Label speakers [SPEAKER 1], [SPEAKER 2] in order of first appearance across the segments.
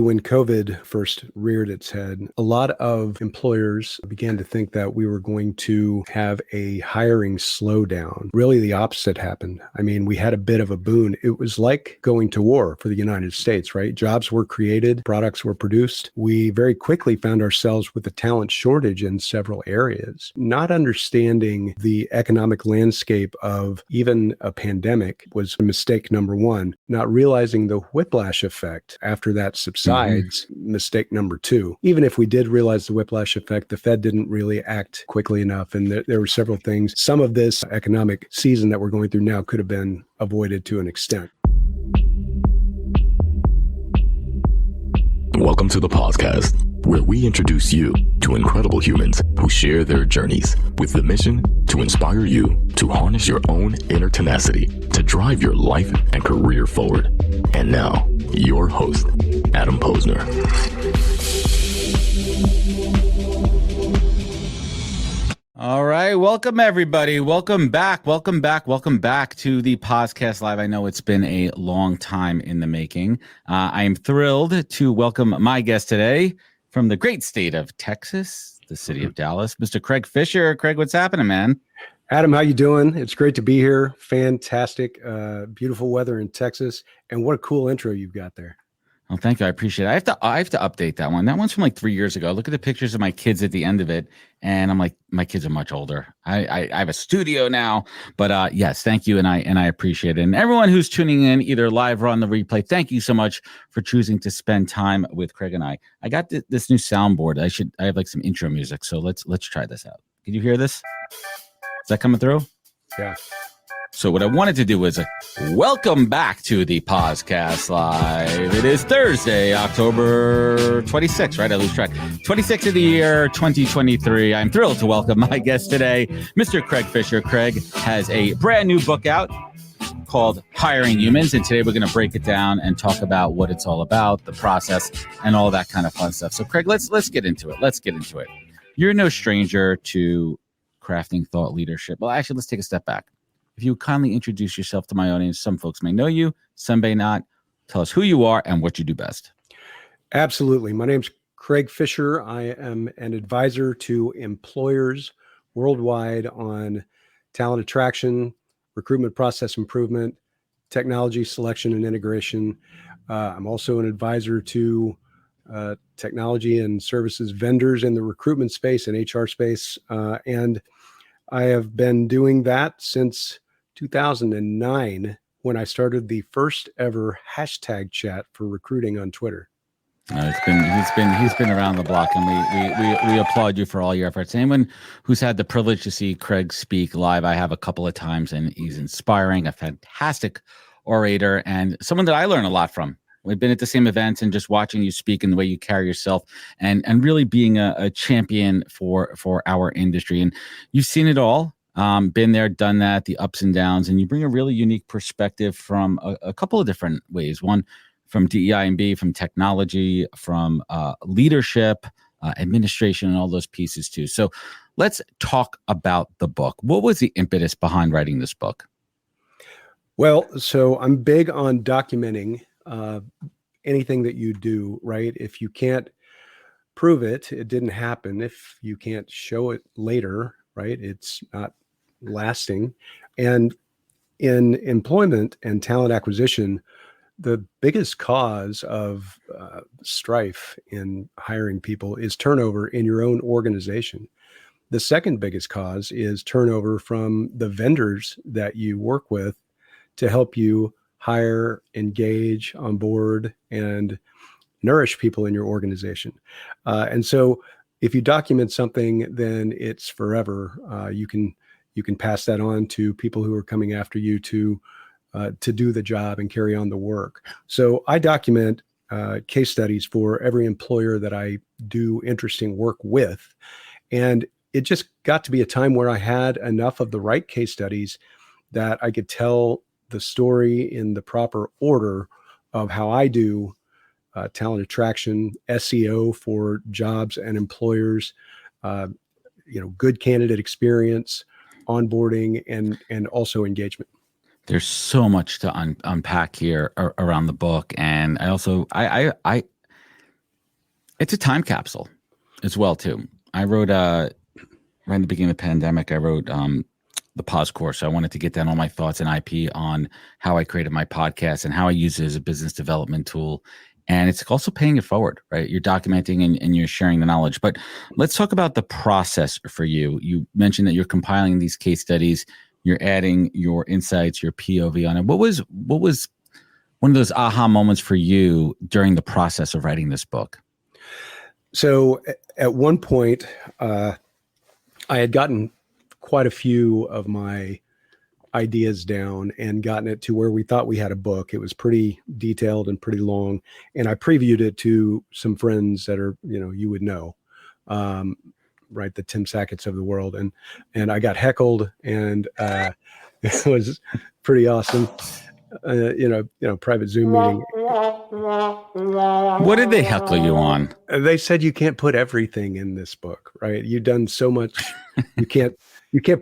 [SPEAKER 1] when COVID first reared its head, a lot of employers began to think that we were going to have a hiring slowdown. Really, the opposite happened. I mean, we had a bit of a boon. It was like going to war for the United States, right? Jobs were created, products were produced. We very quickly found ourselves with a talent shortage in several areas. Not understanding the economic landscape of even a pandemic was mistake number one. Not realizing the whiplash effect after that subsides, mistake number two. Even if we did realize the whiplash effect, the Fed didn't really act quickly enough. And there were several things. Some of this economic season that we're going through now could have been avoided to an extent.
[SPEAKER 2] Welcome to the podcast, where we introduce you to incredible humans who share their journeys with the mission to inspire you to harness your own inner tenacity to drive your life and career forward. And now, your host, Adam Posner.
[SPEAKER 3] All right. Welcome, everybody. Welcome back to the Podcast Live. I know it's been a long time in the making. I am thrilled to welcome my guest today from the great state of Texas, the city of Dallas, Mr. Craig Fisher. Craig, what's happening, man?
[SPEAKER 1] Adam, how you doing? It's great to be here. Fantastic, beautiful weather in Texas. And what a cool intro you've got there.
[SPEAKER 3] Oh, thank you. I appreciate it. I have to update that one. That one's from like 3 years ago. Look at the pictures of my kids at the end of it. And I'm like, my kids are much older. I have a studio now, but yes, thank you. And I appreciate it. And everyone who's tuning in either live or on the replay, thank you so much for choosing to spend time with Craig and I. I got this new soundboard. I have like some intro music. So let's try this out. Can you hear this? Is that coming through?
[SPEAKER 1] Yeah.
[SPEAKER 3] So what I wanted to do was welcome back to the Podcast Live. It is Thursday, October 26th, right? I lose track. 26th of the year, 2023. I'm thrilled to welcome my guest today, Mr. Craig Fisher. Craig has a brand new book out called Hiring Humans. And today we're going to break it down and talk about what it's all about, the process, and all that kind of fun stuff. So Craig, let's get into it. Let's get into it. You're no stranger to crafting thought leadership. Well, actually, let's take a step back. If you kindly introduce yourself to my audience, some folks may know you, some may not. Tell us who you are and what you do best.
[SPEAKER 1] Absolutely. My name's Craig Fisher. I am an advisor to employers worldwide on talent attraction, recruitment process improvement, technology selection and integration. I'm also an advisor to technology and services vendors in the recruitment space and HR space. And I have been doing that since 2009 when I started the first ever hashtag chat for recruiting on Twitter.
[SPEAKER 3] He's been around the block, and we applaud you for all your efforts. Anyone who's had the privilege to see Craig speak live, I have a couple of times, and he's inspiring, a fantastic orator, and someone that I learn a lot from. We've been at the same events and just watching you speak and the way you carry yourself and really being a champion for our industry. And you've seen it all, been there, done that, the ups and downs, and you bring a really unique perspective from a couple of different ways. One, from DEI&B, from technology, from leadership, administration, and all those pieces too. So let's talk about the book. What was the impetus behind writing this book?
[SPEAKER 1] Well, so I'm big on documenting anything that you do, right? If you can't prove it, it didn't happen. If you can't show it later, right, it's not lasting. And in employment and talent acquisition, the biggest cause of strife in hiring people is turnover in your own organization. The second biggest cause is turnover from the vendors that you work with to help you hire, engage, onboard, and nourish people in your organization. And so if you document something, then it's forever. You can pass that on to people who are coming after you to do the job and carry on the work. So I document case studies for every employer that I do interesting work with. And it just got to be a time where I had enough of the right case studies that I could tell the story in the proper order of how I do talent attraction, SEO for jobs and employers, good candidate experience, onboarding, and also engagement.
[SPEAKER 3] There's so much to unpack here around the book, and I It's a time capsule as well, too. I wrote, right in the beginning of the pandemic, I wrote the pause course. So I wanted to get down all my thoughts and IP on how I created my podcast and how I use it as a business development tool. And it's also paying it forward, right? You're documenting and you're sharing the knowledge. But let's talk about the process for you. You mentioned that you're compiling these case studies. You're adding your insights, your POV on it. What was one of those aha moments for you during the process of writing this book?
[SPEAKER 1] So at one point, I had gotten quite a few of my ideas down and gotten it to where we thought we had a book. It was pretty detailed and pretty long. And I previewed it to some friends that are, you would know, right? The Tim Sackett's of the world. And I got heckled, and it was pretty awesome. Private Zoom meeting.
[SPEAKER 3] What did they heckle you on?
[SPEAKER 1] They said you can't put everything in this book, right? You've done so much, you can't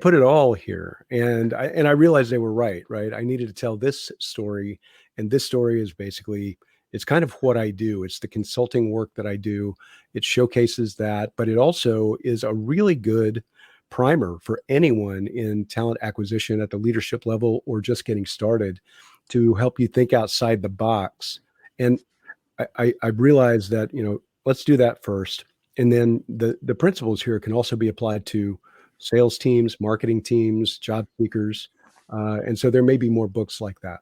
[SPEAKER 1] put it all here. And I realized they were right? I needed to tell this story, and this story is basically, it's kind of what I do. It's the consulting work that I do. It showcases that, but it also is a really good primer for anyone in talent acquisition at the leadership level or just getting started, to help you think outside the box. And I realized that, let's do that first. And then the principles here can also be applied to sales teams, marketing teams, job seekers. And so there may be more books like that.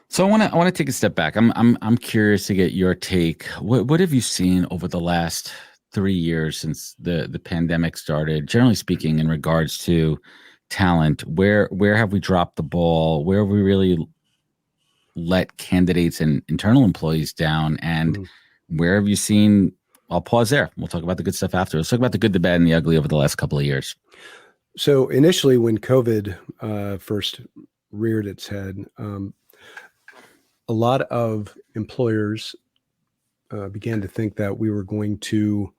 [SPEAKER 3] So I want to take a step back. I'm curious to get your take. What have you seen over the last 3 years since the pandemic started, generally speaking, in regards to talent? Where have we dropped the ball? Where have we really let candidates and internal employees down? And where have you seen, I'll pause there. We'll talk about the good stuff after. Let's talk about the good, the bad, and the ugly over the last couple of years.
[SPEAKER 1] So initially, when COVID first reared its head, a lot of employers began to think that we were going to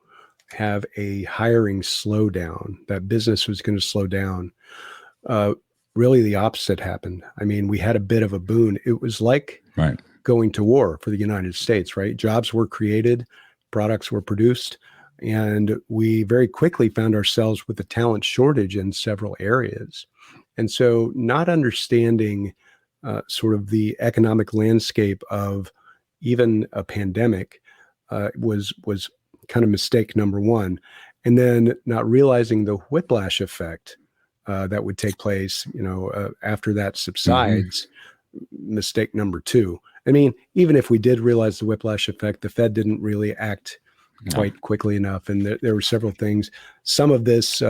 [SPEAKER 1] have a hiring slowdown, that business was going to slow down. Really, the opposite happened. I mean, we had a bit of a boon. It was like going to war for the United States, right? Jobs were created, products were produced, and we very quickly found ourselves with a talent shortage in several areas. And so not understanding sort of the economic landscape of even a pandemic was kind of mistake number one. And then not realizing the whiplash effect that would take place, after that subsides, mistake number two. I mean, even if we did realize the whiplash effect, the Fed didn't really act quite quickly enough. And there were several things. Some of this,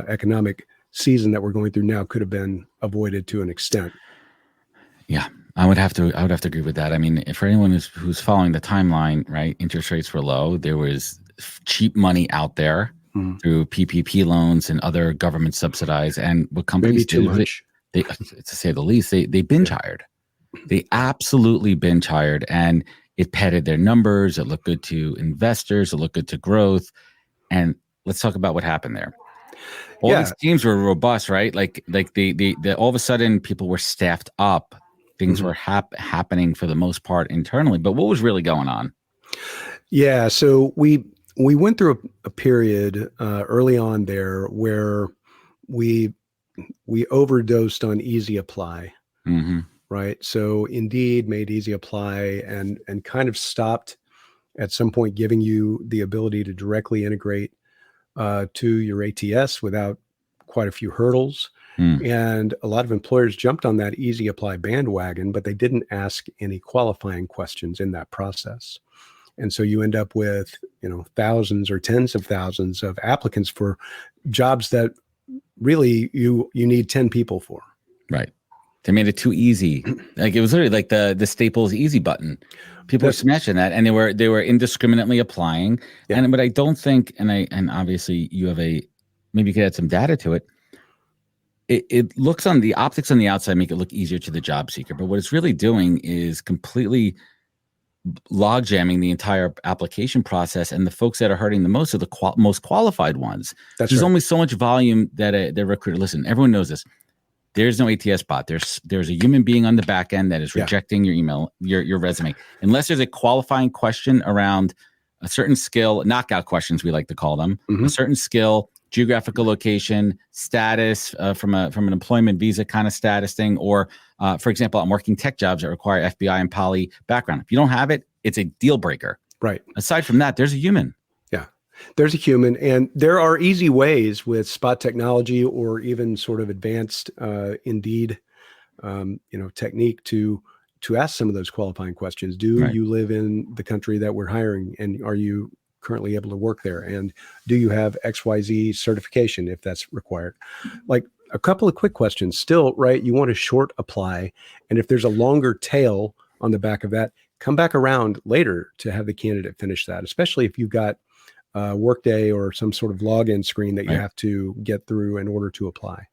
[SPEAKER 1] economic season that we're going through now could have been avoided to an extent.
[SPEAKER 3] Yeah, I would have to agree with that. I mean, for anyone who's following the timeline, right? Interest rates were low. There was cheap money out there through PPP loans and other government subsidized. And what companies
[SPEAKER 1] did,
[SPEAKER 3] they, to say the least, they binge hired. They absolutely binge hired, and it padded their numbers. It looked good to investors. It looked good to growth. And let's talk about what happened there. All these teams were robust, right? Like the all of a sudden people were staffed up. Things were happening for the most part internally. But what was really going on?
[SPEAKER 1] Yeah, so we went through a period early on there where we overdosed on EasyApply, right? So Indeed made EasyApply and kind of stopped at some point giving you the ability to directly integrate to your ATS without quite a few hurdles. And a lot of employers jumped on that EasyApply bandwagon, but they didn't ask any qualifying questions in that process. And so you end up with, thousands or tens of thousands of applicants for jobs that really you need 10 people for.
[SPEAKER 3] Right. They made it too easy. Like it was literally like the Staples easy button. People were smashing that, and they were indiscriminately applying. Yeah. And but I don't think, and obviously you have maybe you could add some data to it. It looks on the optics on the outside make it look easier to the job seeker, but what it's really doing is completely log jamming the entire application process, and the folks that are hurting the most are the most qualified ones. There's only so much volume that the recruiter. Listen, everyone knows this. There's no ATS bot. There's a human being on the back end that is rejecting your email, your resume, unless there's a qualifying question around a certain skill, knockout questions we like to call them, a certain skill, geographical location, status from an employment visa kind of status thing, or for example, I'm working tech jobs that require FBI and Poly background. If you don't have it, it's a deal breaker.
[SPEAKER 1] Right.
[SPEAKER 3] Aside from that, there's a human.
[SPEAKER 1] Yeah, there's a human, and there are easy ways with spot technology or even sort of advanced Indeed, technique to ask some of those qualifying questions. Do you live in the country that we're hiring, and are you currently able to work there? And do you have XYZ certification if that's required? Like a couple of quick questions still, right? You want a short apply. And if there's a longer tail on the back of that, come back around later to have the candidate finish that, especially if you've got Workday or some sort of login screen that you have to get through in order to apply.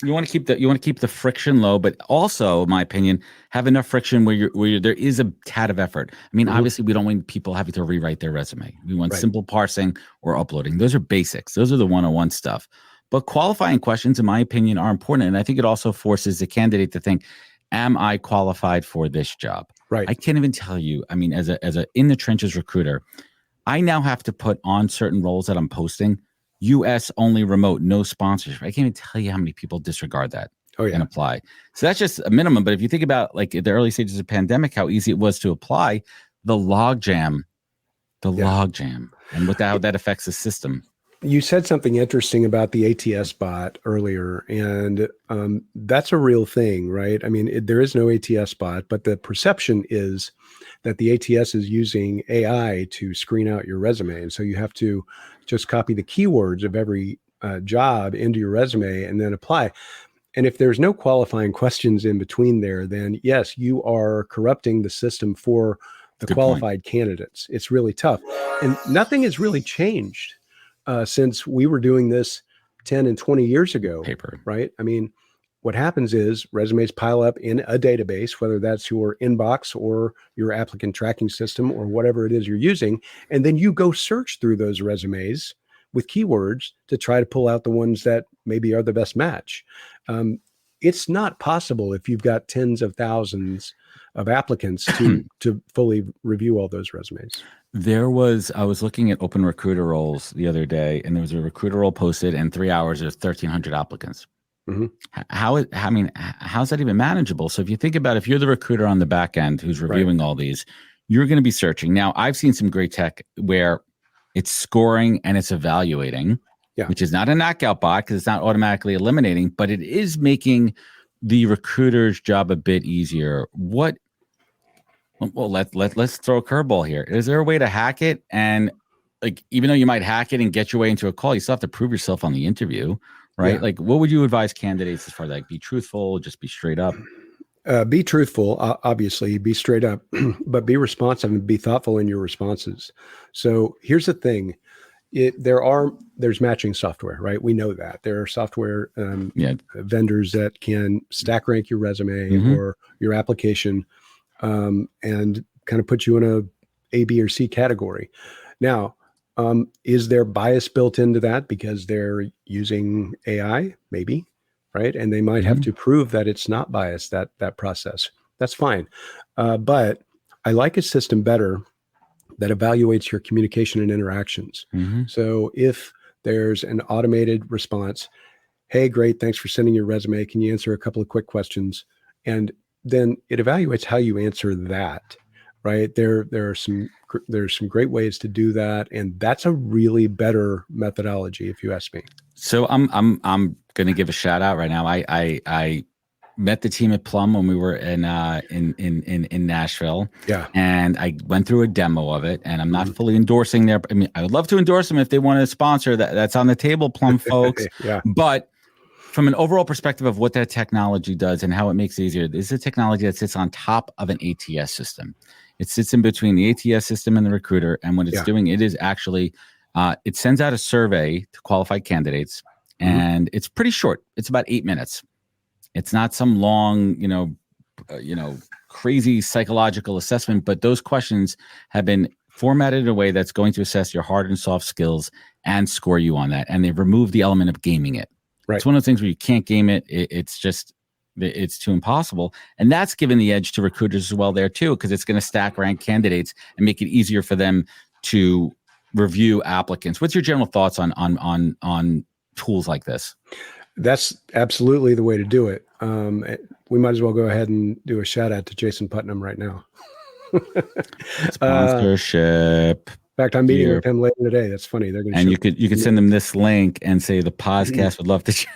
[SPEAKER 3] You want to keep the friction low, but also, in my opinion, have enough friction where there is a tad of effort. I mean, obviously, we don't want people having to rewrite their resume. We want simple parsing or uploading. Those are basics. Those are the 101 stuff. But qualifying questions, in my opinion, are important, and I think it also forces the candidate to think, am I qualified for this job?
[SPEAKER 1] Right.
[SPEAKER 3] I can't even tell you. I mean, as a in the trenches recruiter, I now have to put on certain roles that I'm posting, US only remote, no sponsorship. I can't even tell you how many people disregard that and apply. So that's just a minimum. But if you think about like the early stages of the pandemic, how easy it was to apply, the logjam, and how that affects the system.
[SPEAKER 1] You said something interesting about the ATS bot earlier, and that's a real thing, right? I mean, there is no ATS bot, but the perception is that the ATS is using AI to screen out your resume. And so you have to just copy the keywords of every job into your resume and then apply. And if there's no qualifying questions in between there, then yes, you are corrupting the system for the qualified candidates. It's really tough. And nothing has really changed since we were doing this 10 and 20 years ago, right? I mean, what happens is resumes pile up in a database, whether that's your inbox or your applicant tracking system or whatever it is you're using. And then you go search through those resumes with keywords to try to pull out the ones that maybe are the best match. It's not possible if you've got tens of thousands of applicants to fully review all those resumes.
[SPEAKER 3] I was looking at open recruiter roles the other day, and there was a recruiter role posted, and 3 hours, there's 1,300 applicants. How's that even manageable? So if you think about, if you're the recruiter on the back end who's reviewing all these, you're going to be searching. Now, I've seen some great tech where it's scoring and it's evaluating, which is not a knockout bot because it's not automatically eliminating, but it is making the recruiter's job a bit easier. Well, let's throw a curveball here. Is there a way to hack it? And like, even though you might hack it and get your way into a call, you still have to prove yourself on the interview, right? Like, what would you advise candidates as far as like, be truthful, just be straight up?
[SPEAKER 1] Be truthful, obviously, be straight up, but be responsive and be thoughtful in your responses. So here's the thing. There's matching software, right? We know that there are software vendors that can stack rank your resume or your application and kind of put you in a B or C category. Now, is there bias built into that because they're using AI? Maybe, right? And they might have to prove that it's not biased, that process. That's fine. But I like a system better that evaluates your communication and interactions. So if there's an automated response, hey, great, thanks for sending your resume. Can you answer a couple of quick questions? And then it evaluates how you answer that, right? There's some great ways to do that, and that's a really better methodology, if you ask me.
[SPEAKER 3] So I'm going to give a shout out right now. I met the team at Plum when we were in Nashville. Yeah. And I went through a demo of it, and I'm not fully endorsing their. I mean, I would love to endorse them if they want to sponsor that. That's on the table, Plum folks. But from an overall perspective of what that technology does and how it makes it easier, this is a technology that sits on top of an ATS system. It sits in between the ATS system and the recruiter. And what it's doing, it is actually, it sends out a survey to qualified candidates, and it's pretty short. It's about 8 minutes. It's not some long, crazy psychological assessment, but those questions have been formatted in a way that's going to assess your hard and soft skills and score you on that. And they've removed the element of gaming it. Right. It's one of those things where you can't game it. It's just it's too impossible. And that's given the edge to recruiters as well there too, because it's going to stack rank candidates and make it easier for them to review applicants. What's your general thoughts on tools like this?
[SPEAKER 1] That's absolutely the way to do it. We might as well go ahead and do a shout out to Jason Putnam right now.
[SPEAKER 3] Sponsorship.
[SPEAKER 1] In fact, I'm meeting with him later today. That's funny. They're going to.
[SPEAKER 3] And you could send them this link and say the podcast would love to.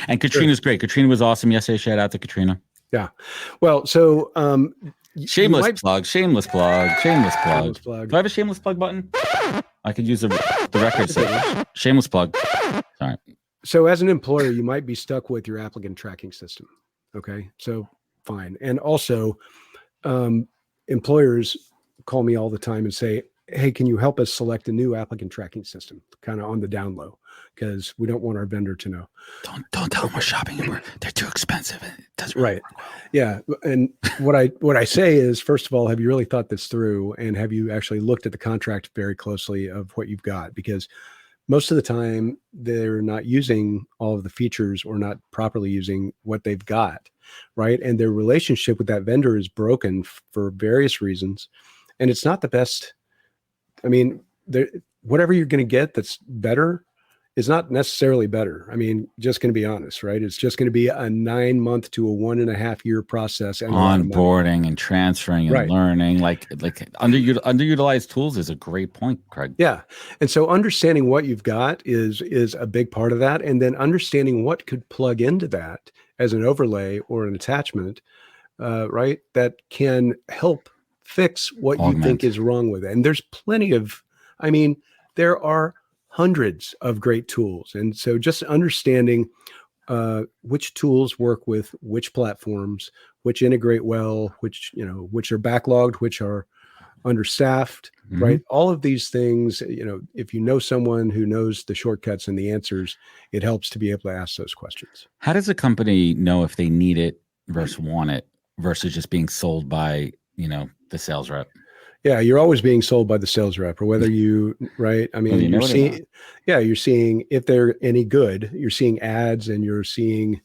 [SPEAKER 3] And Katrina's great. Katrina was awesome yesterday. Shout out to Katrina.
[SPEAKER 1] Yeah. Well, so
[SPEAKER 3] shameless plug. Do I have a shameless plug button? I could use the record set. Shameless plug. Sorry.
[SPEAKER 1] So as an employer, you might be stuck with your applicant tracking system. Okay. So fine. And also, employers call me all the time and say, hey, can you help us select a new applicant tracking system, kind of on the down low, because we don't want our vendor to know.
[SPEAKER 3] Don't tell them we're shopping and they're too expensive. It doesn't
[SPEAKER 1] right. Well. Yeah. And what I say is, first of all, have you really thought this through, and have you actually looked at the contract very closely of what you've got? Because most of the time they're not using all of the features or not properly using what they've got. Right. And their relationship with that vendor is broken for various reasons. And it's not the best. I mean, whatever you're going to get that's better is not necessarily better. I mean, just going to be honest, right? It's just going to be a 9-month to a 1.5 year process. And
[SPEAKER 3] onboarding and transferring and learning, like underutilized tools is a great point, Craig.
[SPEAKER 1] Yeah. And so understanding what you've got is a big part of that. And then understanding what could plug into that as an overlay or an attachment, right? That can help fix what you think is wrong with it. And there's plenty of, I mean, there are hundreds of great tools. And so just understanding which tools work with which platforms, which integrate well, which are backlogged, which are understaffed, right? All of these things, if you know someone who knows the shortcuts and the answers, it helps to be able to ask those questions.
[SPEAKER 3] How does a company know if they need it versus want it versus just being sold by, the sales rep?
[SPEAKER 1] Yeah, you're always being sold by the sales rep, or whether right? I mean, you're seeing if they're any good. You're seeing ads and you're seeing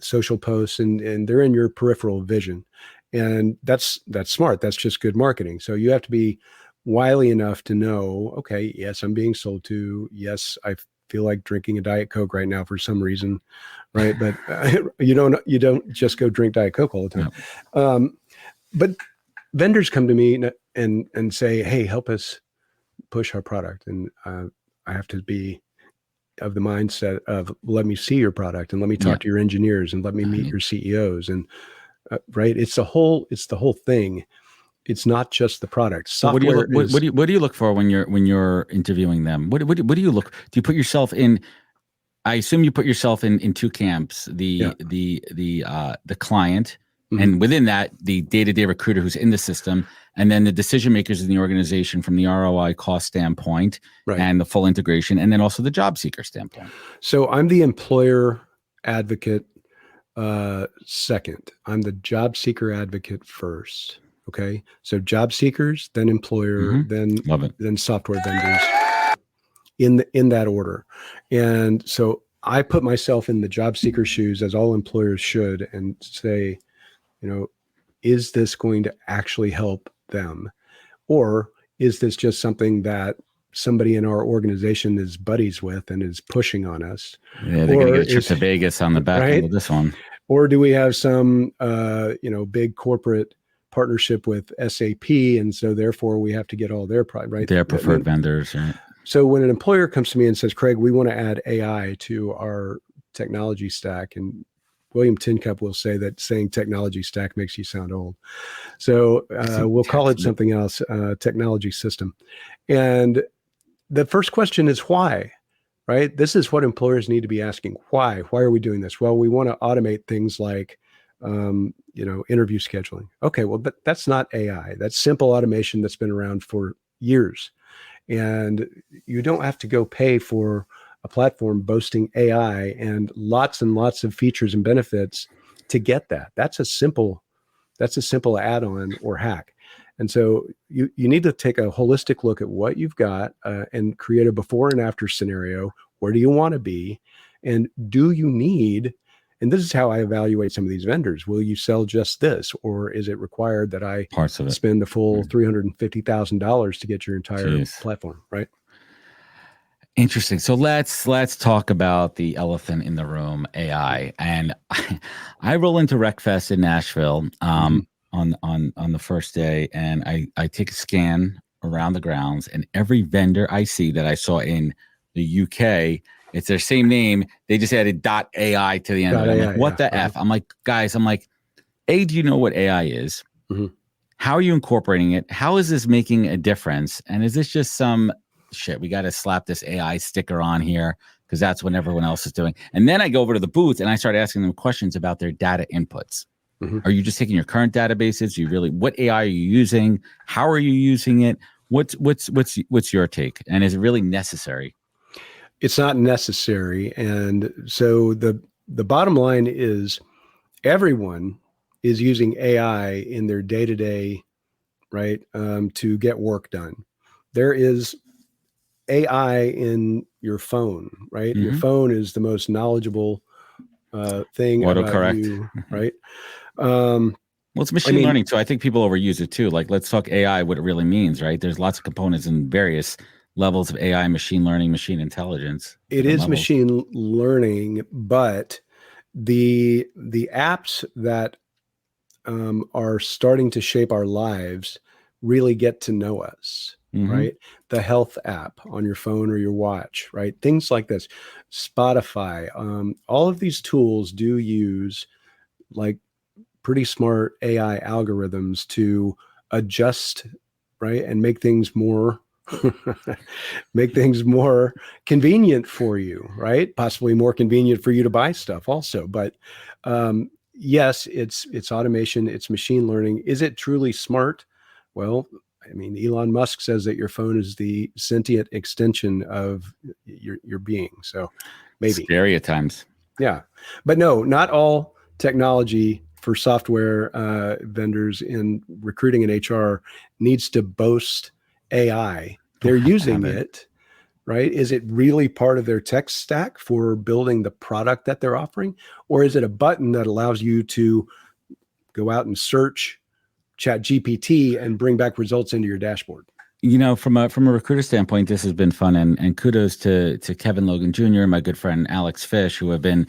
[SPEAKER 1] social posts, and they're in your peripheral vision, and that's smart. That's just good marketing. So you have to be wily enough to know, okay, yes, I'm being sold to. Yes, I feel like drinking a Diet Coke right now for some reason, right? But you don't just go drink Diet Coke all the time. No. But vendors come to me and say, hey, help us push our product. And I have to be of the mindset of, let me see your product and let me talk to your engineers and let me meet your CEOs. And right. It's the whole thing. It's not just the product. Software.
[SPEAKER 3] What do you look for when you're interviewing them? What do you look? Do you put yourself in? I assume you put yourself in two camps: the client, and within that, the day-to-day recruiter who's in the system, and then the decision makers in the organization from the ROI cost standpoint and the full integration, and then also the job seeker standpoint.
[SPEAKER 1] So I'm the employer advocate second. I'm the job seeker advocate first. Okay. So job seekers, then employer, then software vendors in that order. And so I put myself in the job seeker shoes, as all employers should, and say, is this going to actually help them? Or is this just something that somebody in our organization is buddies with and is pushing on us?
[SPEAKER 3] Yeah, they're going to get a trip to Vegas on the back end of this one.
[SPEAKER 1] Or do we have some, big corporate partnership with SAP, and so therefore we have to get all their
[SPEAKER 3] their preferred vendors, right?
[SPEAKER 1] So when an employer comes to me and says, Craig, we want to add AI to our technology stack, and William Tincup will say that saying technology stack makes you sound old. So we'll call it something else, technology system. And the first question is why, right? This is what employers need to be asking. Why? Why are we doing this? Well, we want to automate things like, interview scheduling. Okay, well, but that's not AI. That's simple automation that's been around for years. And you don't have to go pay for a platform boasting AI and lots of features and benefits to get that. That's a simple add-on or hack. And so you need to take a holistic look at what you've got and create a before and after scenario. Where do you want to be? And do you need And this is how I evaluate some of these vendors. Will you sell just this, or is it required that I
[SPEAKER 3] Parts of it.
[SPEAKER 1] spend the full $350,000 to get your entire platform, right?
[SPEAKER 3] Interesting. So let's talk about the elephant in the room, AI. And I roll into RecFest in Nashville on the first day, and I take a scan around the grounds, and every vendor I see that I saw in the UK, it's their same name. They just added .ai to the end of it. I'm like, what the F? I'm like, guys, A, do you know what AI is? How are you incorporating it? How is this making a difference? And is this just some shit, we got to slap this AI sticker on here because that's what everyone else is doing? And then I go over to the booth and I start asking them questions about their data inputs. Are you just taking your current databases? What AI are you using? How are you using it? What's your take? And is it really necessary?
[SPEAKER 1] It's not necessary. And so the bottom line is everyone is using AI in their day-to-day, right, to get work done. There is AI in your phone, right? Your phone is the most knowledgeable thing about you, right?
[SPEAKER 3] Well, it's machine learning too. I think people overuse it too. Like, let's talk AI, what it really means, right? There's lots of components in various levels of AI, machine learning, machine intelligence.
[SPEAKER 1] It is machine learning, but the apps that are starting to shape our lives really get to know us. Right? The health app on your phone or your watch, right? Things like this, Spotify, all of these tools do use like pretty smart AI algorithms to adjust, right? And make things more, convenient for you, right? Possibly more convenient for you to buy stuff also. But yes, it's automation, it's machine learning. Is it truly smart? Well, I mean, Elon Musk says that your phone is the sentient extension of your being. So maybe.
[SPEAKER 3] Scary at times.
[SPEAKER 1] Yeah. But no, not all technology for software vendors in recruiting and HR needs to boast AI. They're using it, right? Is it really part of their tech stack for building the product that they're offering? Or is it a button that allows you to go out and search Chat GPT and bring back results into your dashboard?
[SPEAKER 3] You know, from a recruiter standpoint, this has been fun, and kudos to Kevin Logan Jr. and my good friend Alex Fish, who have been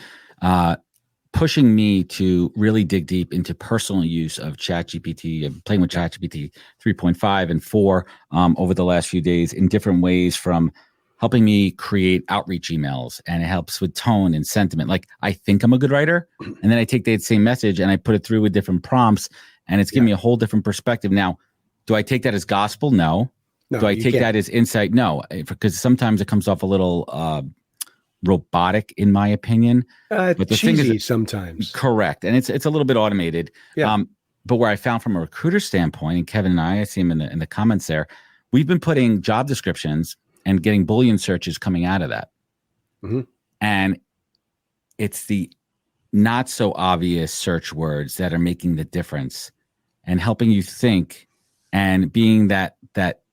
[SPEAKER 3] pushing me to really dig deep into personal use of Chat GPT and playing with Chat GPT 3.5 and 4 over the last few days in different ways, from helping me create outreach emails, and it helps with tone and sentiment. Like, I think I'm a good writer, and then I take that same message and I put it through with different prompts, and it's giving me a whole different perspective. Now, do I take that as gospel? No. Do I take that as insight? No, because sometimes it comes off a little robotic, in my opinion.
[SPEAKER 1] But the cheesy thing is, sometimes.
[SPEAKER 3] Correct. And it's a little bit automated. Yeah. But where I found from a recruiter standpoint, and Kevin and I see him in the comments there, we've been putting job descriptions and getting Boolean searches coming out of that. And it's the not so obvious search words that are making the difference and helping you think, and being that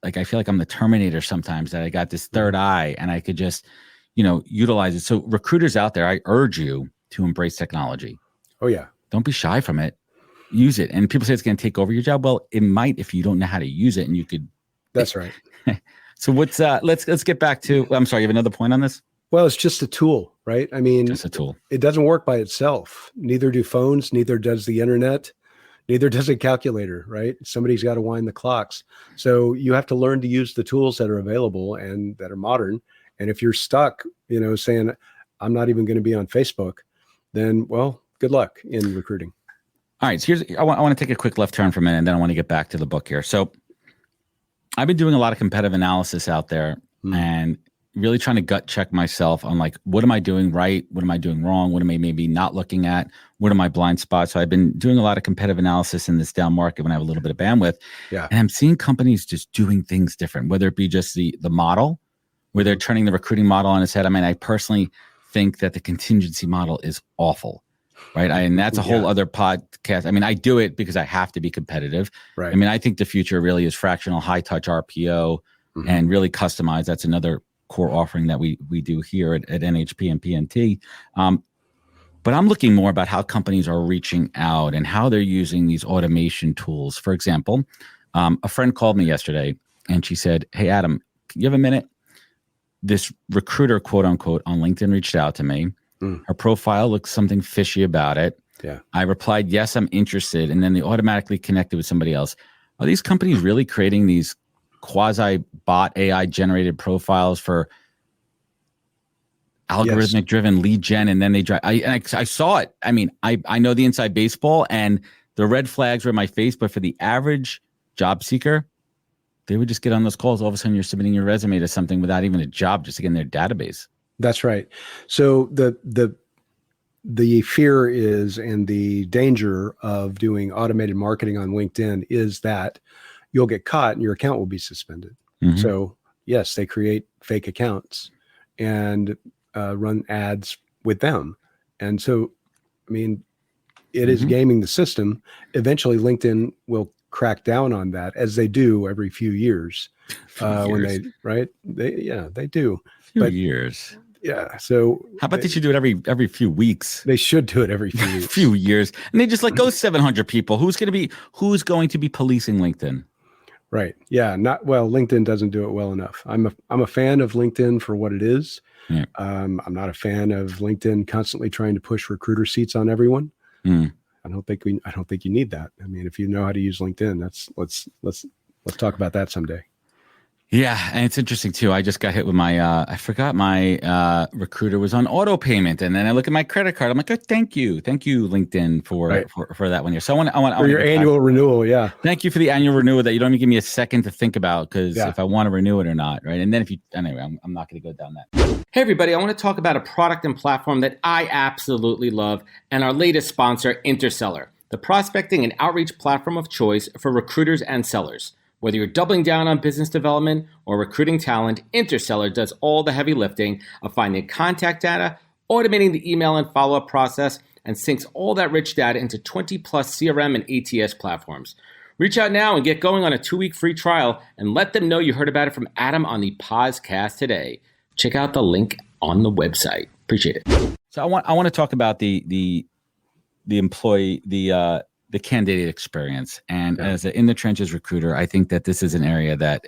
[SPEAKER 3] like, I feel like I'm the Terminator sometimes, that I got this third eye and I could just, utilize it. So recruiters out there, I urge you to embrace technology.
[SPEAKER 1] Oh yeah.
[SPEAKER 3] Don't be shy from it. Use it. And people say it's going to take over your job. Well, it might if you don't know how to use it, and you could.
[SPEAKER 1] That's right.
[SPEAKER 3] So let's get back to, I'm sorry, you have another point on this?
[SPEAKER 1] Well, it's just a tool, right? I mean,
[SPEAKER 3] just a tool.
[SPEAKER 1] It doesn't work by itself. Neither do phones, neither does the internet, neither does a calculator, right? Somebody's got to wind the clocks. So you have to learn to use the tools that are available and that are modern. And if you're stuck, saying, I'm not even going to be on Facebook, then, well, good luck in recruiting.
[SPEAKER 3] All right. So I want to take a quick left turn for a minute, and then I want to get back to the book here. So I've been doing a lot of competitive analysis out there and really trying to gut check myself on, like, what am I doing right? What am I doing wrong? What am I maybe not looking at? What are my blind spots? So I've been doing a lot of competitive analysis in this down market when I have a little bit of bandwidth. Yeah. And I'm seeing companies just doing things different, whether it be just the model, where they're turning the recruiting model on its head. I mean, I personally think that the contingency model is awful, right? And that's a whole other podcast. I mean, I do it because I have to be competitive. Right. I mean, I think the future really is fractional, high touch RPO and really customized. That's another core offering that we do here at NHP and PNT. But I'm looking more about how companies are reaching out and how they're using these automation tools. For example, a friend called me yesterday and she said, "Hey, Adam, you have a minute?" This recruiter, quote unquote, on LinkedIn reached out to me. Her profile looks something fishy about it.
[SPEAKER 1] Yeah.
[SPEAKER 3] I replied, "Yes, I'm interested." And then they automatically connected with somebody else. Are these companies really creating these quasi-bot AI generated profiles for algorithmic driven lead gen? And then they drive. I saw it. I mean, I know the inside baseball, and the red flags were in my face, but for the average job seeker, they would just get on those calls. All of a sudden you're submitting your resume to something without even a job, just to get in their database.
[SPEAKER 1] That's right. So the fear is, and the danger of doing automated marketing on LinkedIn is that you'll get caught and your account will be suspended. So yes, they create fake accounts and run ads with them. And so, I mean, it is gaming the system. Eventually LinkedIn will crack down on that, as they do every few years. When they, right. They do.
[SPEAKER 3] Few years.
[SPEAKER 1] Yeah. So
[SPEAKER 3] how about they should do it every few weeks?
[SPEAKER 1] They should do it every few weeks.
[SPEAKER 3] Few years. And they just let go 700 people. Who's going to be policing LinkedIn?
[SPEAKER 1] Right. Yeah. LinkedIn doesn't do it well enough. I'm a fan of LinkedIn for what it is.
[SPEAKER 3] Yeah.
[SPEAKER 1] I'm not a fan of LinkedIn constantly trying to push recruiter seats on everyone. I don't think you need that. I mean, if you know how to use LinkedIn, let's talk about that someday.
[SPEAKER 3] Yeah, and it's interesting too. I just got hit with my I forgot my recruiter was on auto payment, and then I look at my credit card. I'm like, "Oh, thank you, LinkedIn for that one year." So I want
[SPEAKER 1] for your annual renewal. Yeah,
[SPEAKER 3] thank you for the annual renewal that you don't even give me a second to think about, because if I want to renew it or not, right? And then anyway, I'm not going to go down that.
[SPEAKER 4] Hey everybody, I want to talk about a product and platform that I absolutely love, and our latest sponsor, Interseller, the prospecting and outreach platform of choice for recruiters and sellers. Whether you're doubling down on business development or recruiting talent, Interseller does all the heavy lifting of finding contact data, automating the email and follow-up process, and syncs all that rich data into 20 plus CRM and ATS platforms. Reach out now and get going on a 2-week free trial, and let them know you heard about it from Adam on the podcast today. Check out the link on the website. Appreciate it.
[SPEAKER 3] So I want to talk about the employee, the candidate experience. And as an in the trenches recruiter, I think that this is an area that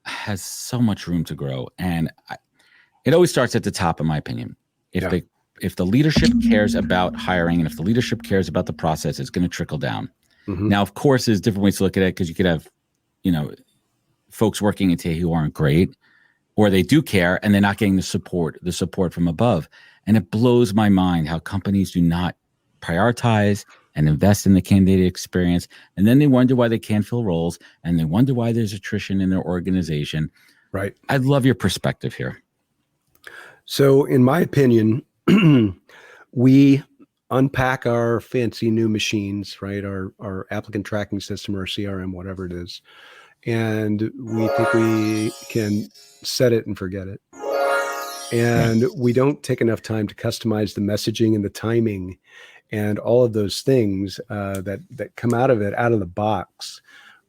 [SPEAKER 3] has so much room to grow. And it always starts at the top, in my opinion. If the leadership cares about hiring, and if the leadership cares about the process, it's going to trickle down. Now, of course, there's different ways to look at it, because you could have, folks working at Tay who aren't great, or they do care and they're not getting the support from above. And it blows my mind how companies do not prioritize and invest in the candidate experience. And then they wonder why they can't fill roles, and they wonder why there's attrition in their organization.
[SPEAKER 1] Right.
[SPEAKER 3] I'd love your perspective here.
[SPEAKER 1] So in my opinion, we unpack our fancy new machines, right? Our applicant tracking system or CRM, whatever it is. And we think we can set it and forget it. And we don't take enough time to customize the messaging and the timing and all of those things that come out of it, out of the box,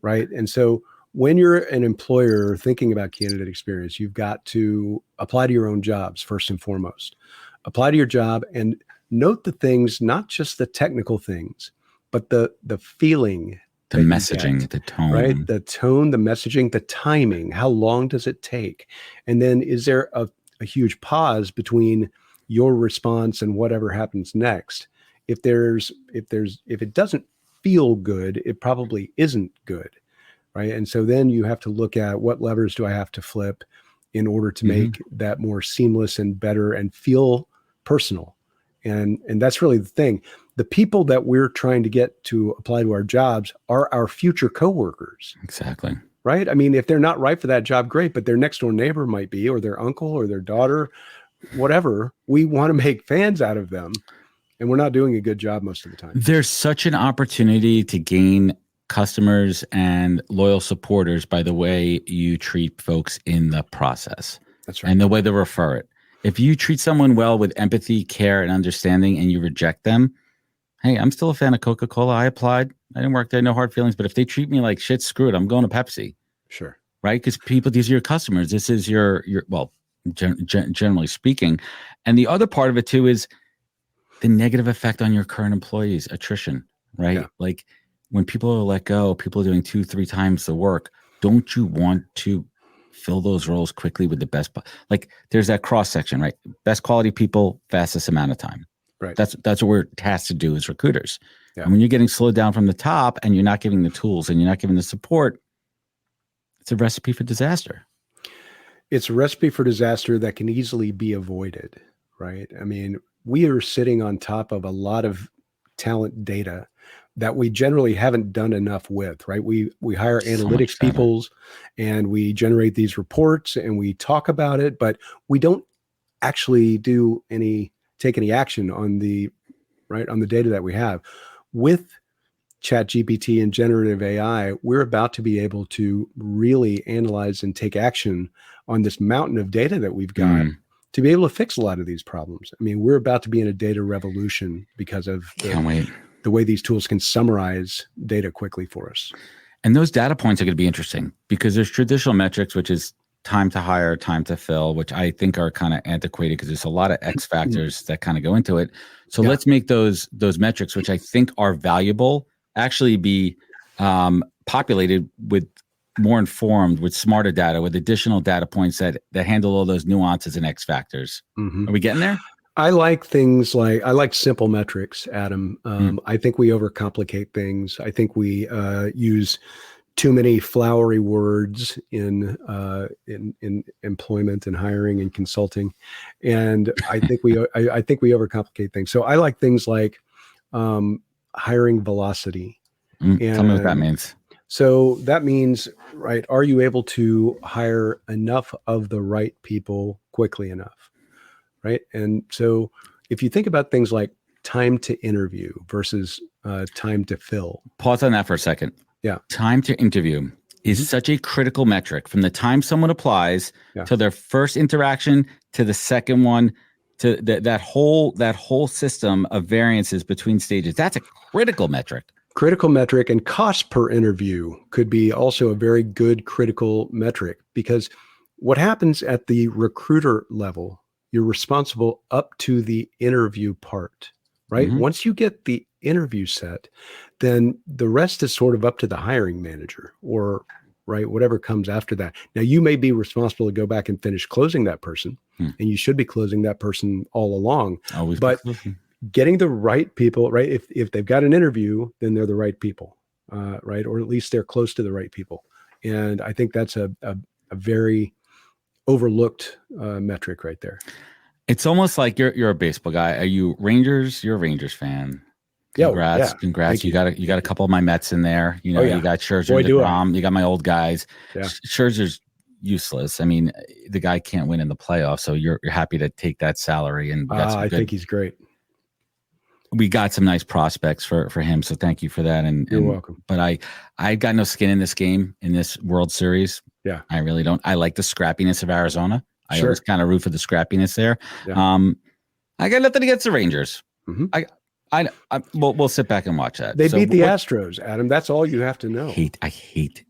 [SPEAKER 1] right? And so when you're an employer thinking about candidate experience, you've got to apply to your own jobs first and foremost. Apply to your job and note the things, not just the technical things, but the feeling,
[SPEAKER 3] the messaging, the tone,
[SPEAKER 1] right? The tone, the messaging, the timing. How long does it take? And then is there a huge pause between your response and whatever happens next? If it doesn't feel good, it probably isn't good, right? And so then you have to look at, what levers do I have to flip in order to make that more seamless and better and feel personal? And that's really the thing. The people that we're trying to get to apply to our jobs are our future coworkers.
[SPEAKER 3] Exactly.
[SPEAKER 1] Right? I mean, if they're not right for that job, great, but their next door neighbor might be, or their uncle or their daughter, whatever. We want to make fans out of them. And we're not doing a good job most of the time.
[SPEAKER 3] There's such an opportunity to gain customers and loyal supporters by the way you treat folks in the process.
[SPEAKER 1] That's right.
[SPEAKER 3] And the way they refer it. If you treat someone well with empathy, care, and understanding, and you reject them, hey, I'm still a fan of Coca-Cola. I applied. I didn't work there. No hard feelings. But if they treat me like shit, screw it. I'm going to Pepsi.
[SPEAKER 1] Sure.
[SPEAKER 3] Right? Because these are your customers. This is your generally speaking. And the other part of it too is the negative effect on your current employees, attrition, right?
[SPEAKER 1] Yeah.
[SPEAKER 3] Like when people are let go, people are doing 2-3 times the work. Don't you want to fill those roles quickly with the best? Like there's that cross section, right? Best quality people, fastest amount of time.
[SPEAKER 1] Right.
[SPEAKER 3] That's what we're tasked to do as recruiters.
[SPEAKER 1] Yeah.
[SPEAKER 3] And when you're getting slowed down from the top and you're not giving the tools and you're not giving the support, it's a recipe for disaster.
[SPEAKER 1] It's a recipe for disaster that can easily be avoided, right? I mean, we are sitting on top of a lot of talent data that we generally haven't done enough with, right? We hire analytics peoples and we generate these reports and we talk about it, but we don't actually take any action on the data that we have. With ChatGPT and generative AI, we're about to be able to really analyze and take action on this mountain of data that we've got to be able to fix a lot of these problems. I mean, we're about to be in a data revolution because of the way these tools can summarize data quickly for us.
[SPEAKER 3] And those data points are going to be interesting because there's traditional metrics, which is time to hire, time to fill, which I think are kind of antiquated because there's a lot of X factors that kind of go into it. So let's make those metrics, which I think are valuable, actually be populated with more informed, with smarter data, with additional data points that handle all those nuances and X factors. Are we getting there?
[SPEAKER 1] I like simple metrics, Adam. I think we overcomplicate things. I think we use too many flowery words in employment and hiring and consulting, and I think we overcomplicate things. So I like things like hiring velocity.
[SPEAKER 3] Tell me what that means.
[SPEAKER 1] So that means, right, are you able to hire enough of the right people quickly enough, right? And so if you think about things like time to interview versus time to fill.
[SPEAKER 3] Pause on that for a second.
[SPEAKER 1] Yeah. Time
[SPEAKER 3] to interview is such a critical metric from the time someone applies to their first interaction to the second one to that whole system of variances between stages. That's a critical metric.
[SPEAKER 1] Critical metric, and cost per interview could be also a very good critical metric, because what happens at the recruiter level, you're responsible up to the interview part, right? Once you get the interview set, then the rest is sort of up to the hiring manager or whatever comes after that. Now, you may be responsible to go back and finish closing that person, and you should be closing that person all along.
[SPEAKER 3] Always,
[SPEAKER 1] but getting the right people, right? If they've got an interview, then they're the right people, right? Or at least they're close to the right people. And I think that's a very overlooked metric right there.
[SPEAKER 3] It's almost like you're a baseball guy. Are you Rangers? You're a Rangers fan. Congrats. You got a couple of my Mets in there. You know, you got Scherzer, DeGrom, you got my old guys. Yeah. Scherzer's useless. I mean, the guy can't win in the playoffs, so you're happy to take that salary. And
[SPEAKER 1] I think he's great.
[SPEAKER 3] We got some nice prospects for him, so thank you for that. And
[SPEAKER 1] you're welcome.
[SPEAKER 3] But I got no skin in this game, in this World Series.
[SPEAKER 1] Yeah,
[SPEAKER 3] I really don't. I like the scrappiness of Arizona. I always kind of root for the scrappiness there. Yeah. I got nothing against the Rangers. We'll sit back and watch that.
[SPEAKER 1] They beat the Astros, Adam. That's all you have to know.
[SPEAKER 3] I hate.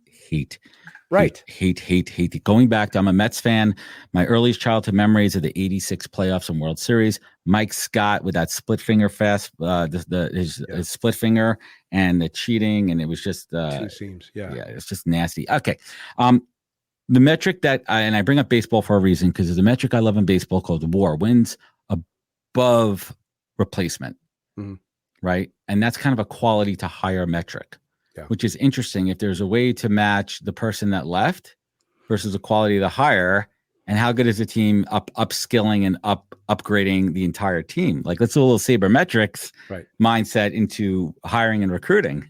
[SPEAKER 1] Right.
[SPEAKER 3] Hate. Going back to, I'm a Mets fan. My earliest childhood memories of the 86 playoffs and World Series. Mike Scott with that split finger his split finger and the cheating. And it was just,
[SPEAKER 1] two seams. Yeah.
[SPEAKER 3] It's just nasty. Okay. The metric that and I bring up baseball for a reason, because there's a metric I love in baseball called WAR, wins above replacement. Right. And that's kind of a quality to hire metric. Yeah. Which is interesting. If there's a way to match the person that left versus the quality of the hire, and how good is the team upskilling and upgrading the entire team? Like, let's do a little sabermetrics mindset into hiring and recruiting.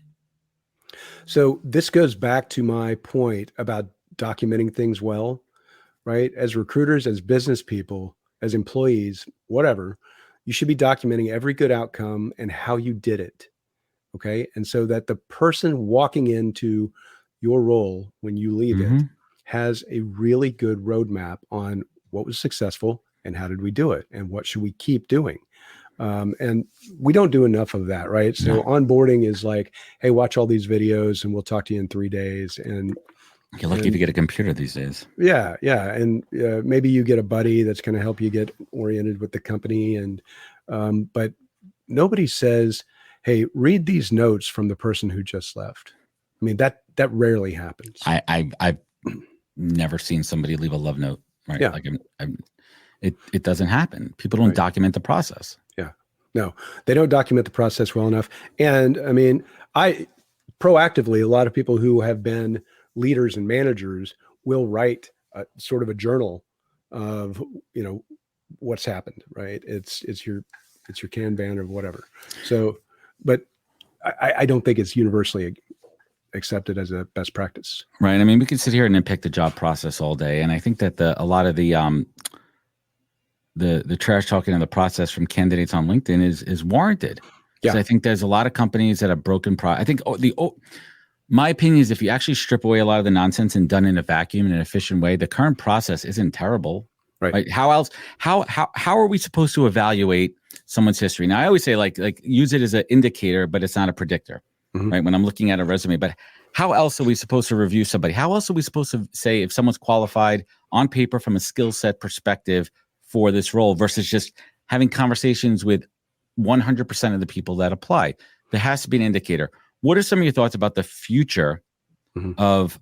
[SPEAKER 1] So this goes back to my point about documenting things well, right? As recruiters, as business people, as employees, whatever, you should be documenting every good outcome and how you did it. Okay. And so that the person walking into your role when you leave it has a really good roadmap on what was successful and how did we do it and what should we keep doing. And we don't do enough of that, right? So onboarding is like, hey, watch all these videos and we'll talk to you in 3 days. And
[SPEAKER 3] You're lucky if you get a computer these days.
[SPEAKER 1] Yeah, yeah, and maybe you get a buddy that's going to help you get oriented with the company, and but nobody says, "Hey, read these notes from the person who just left." I mean, that rarely happens.
[SPEAKER 3] I've never seen somebody leave a love note, right?
[SPEAKER 1] Yeah.
[SPEAKER 3] Like it doesn't happen. People don't document the process.
[SPEAKER 1] Yeah, no, they don't document the process well enough. And I mean, proactively, a lot of people who have been leaders and managers will write sort of a journal of, what's happened, right? It's your Kanban or whatever. So, but I don't think it's universally accepted as a best practice.
[SPEAKER 3] Right. I mean, we could sit here and nitpick the job process all day. And I think that a lot of the trash talking of the process from candidates on LinkedIn is warranted. Yeah. I think there's a lot of companies that have broken I think my opinion is if you actually strip away a lot of the nonsense and done in a vacuum in an efficient way, the current process isn't terrible. Right. How are we supposed to evaluate someone's history? Now, I always say like use it as an indicator, but it's not a predictor. Mm-hmm. Right. When I'm looking at a resume, but how else are we supposed to review somebody? How else are we supposed to say if someone's qualified on paper from a skill set perspective for this role versus just having conversations with 100% of the people that apply? There has to be an indicator. What are some of your thoughts about the future of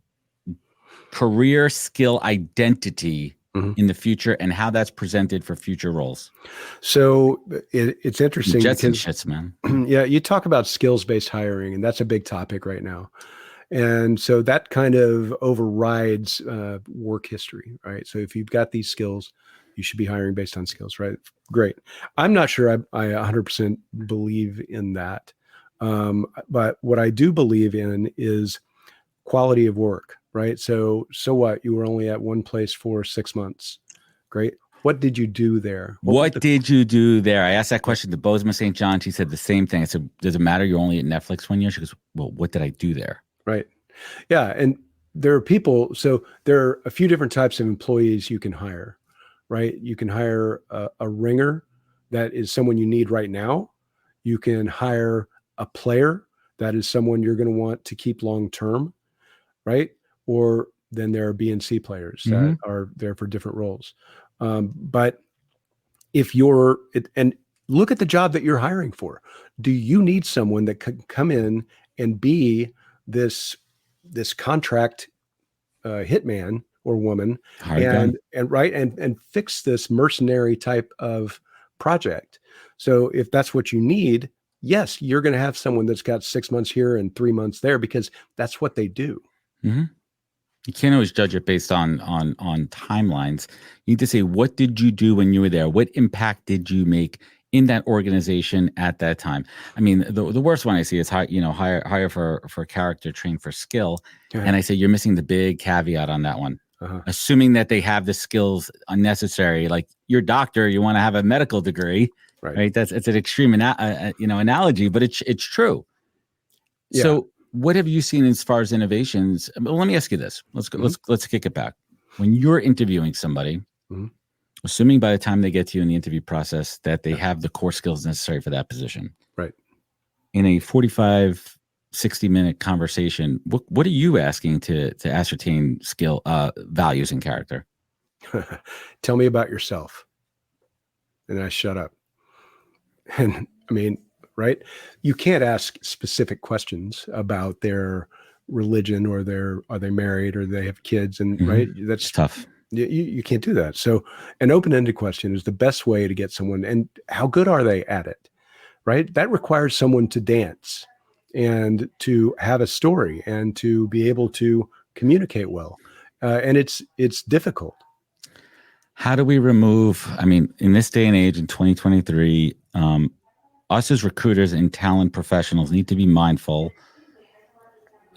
[SPEAKER 3] career skill identity in the future and how that's presented for future roles? So
[SPEAKER 1] it's interesting.
[SPEAKER 3] Jets and shits, man.
[SPEAKER 1] Yeah, you talk about skills-based hiring, and that's a big topic right now. And so that kind of overrides work history, right? So if you've got these skills, you should be hiring based on skills, right? Great. I'm not sure I 100% believe in that. But what I do believe in is quality of work, right? So what? You were only at one place for 6 months. Great. What did you do there?
[SPEAKER 3] What did you do there? I asked that question to Bozeman St. John. She said the same thing. I said, does it matter? You're only at Netflix 1 year? She goes, well, what did I do there?
[SPEAKER 1] Right. Yeah. And there are people, so there are a few different types of employees you can hire, right? You can hire a ringer that is someone you need right now. You can hire a player that is someone you're going to want to keep long-term, right? Or then there are B and C players that are there for different roles. But if and look at the job that you're hiring for. Do you need someone that could come in and be this contract hitman or woman and fix this mercenary type of project? So if that's what you need, yes, you're going to have someone that's got 6 months here and 3 months there because that's what they do.
[SPEAKER 3] Mm-hmm. You can't always judge it based on timelines. You need to say, what did you do when you were there? What impact did you make in that organization at that time? I mean, the worst one I see is hire for character, train for skill. Yeah. And I say you're missing the big caveat on that one. Assuming that they have the skills unnecessary, like your doctor, you want to have a medical degree, right? It's an extreme analogy, but it's true. Yeah. So what have you seen as far as innovations? Well, let me ask you this. Let's kick it back. When you're interviewing somebody, assuming by the time they get to you in the interview process that they have the core skills necessary for that position, right? In a 45, 60-minute conversation, what are you asking to ascertain skill, values, and character?
[SPEAKER 1] Tell me about yourself. And I shut up. And I mean, right? You can't ask specific questions about their religion or are they married or they have kids, and right? That's
[SPEAKER 3] tough.
[SPEAKER 1] You can't do that. So an open-ended question is the best way to get someone. And how good are they at it, right? That requires someone to dance and to have a story and to be able to communicate well. And it's difficult.
[SPEAKER 3] How do we remove, I mean, in this day and age, in 2023, us as recruiters and talent professionals need to be mindful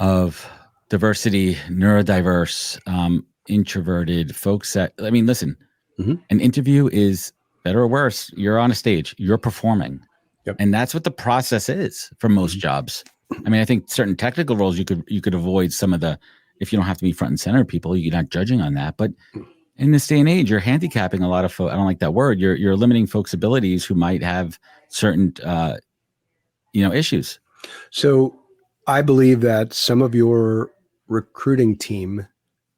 [SPEAKER 3] of diversity, neurodiverse, introverted folks that, I mean, listen, an interview is better or worse. You're on a stage, you're performing. Yep. And that's what the process is for most jobs. I mean, I think certain technical roles, you could avoid some of the, if you don't have to be front and center people, you're not judging on that. But in this day and age, you're handicapping a lot of folks. I don't like that word. You're limiting folks' abilities who might have certain, issues.
[SPEAKER 1] So I believe that some of your recruiting team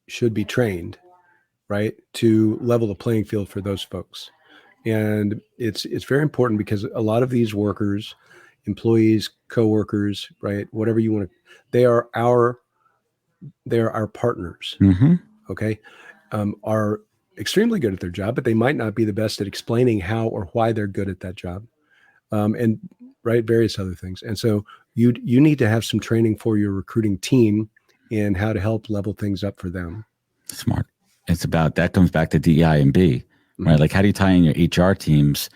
[SPEAKER 1] should be trained, right, to level the playing field for those folks. And it's very important because a lot of these workers, employees, coworkers, right, whatever you want to, they are our partners.
[SPEAKER 3] Mm-hmm.
[SPEAKER 1] Okay, are extremely good at their job, but they might not be the best at explaining how or why they're good at that job, and right, various other things. And so you need to have some training for your recruiting team in how to help level things up for them.
[SPEAKER 3] Smart. It's about, that comes back to DEI and B, right?
[SPEAKER 1] Mm-hmm.
[SPEAKER 3] Like, how do you tie in your HR teams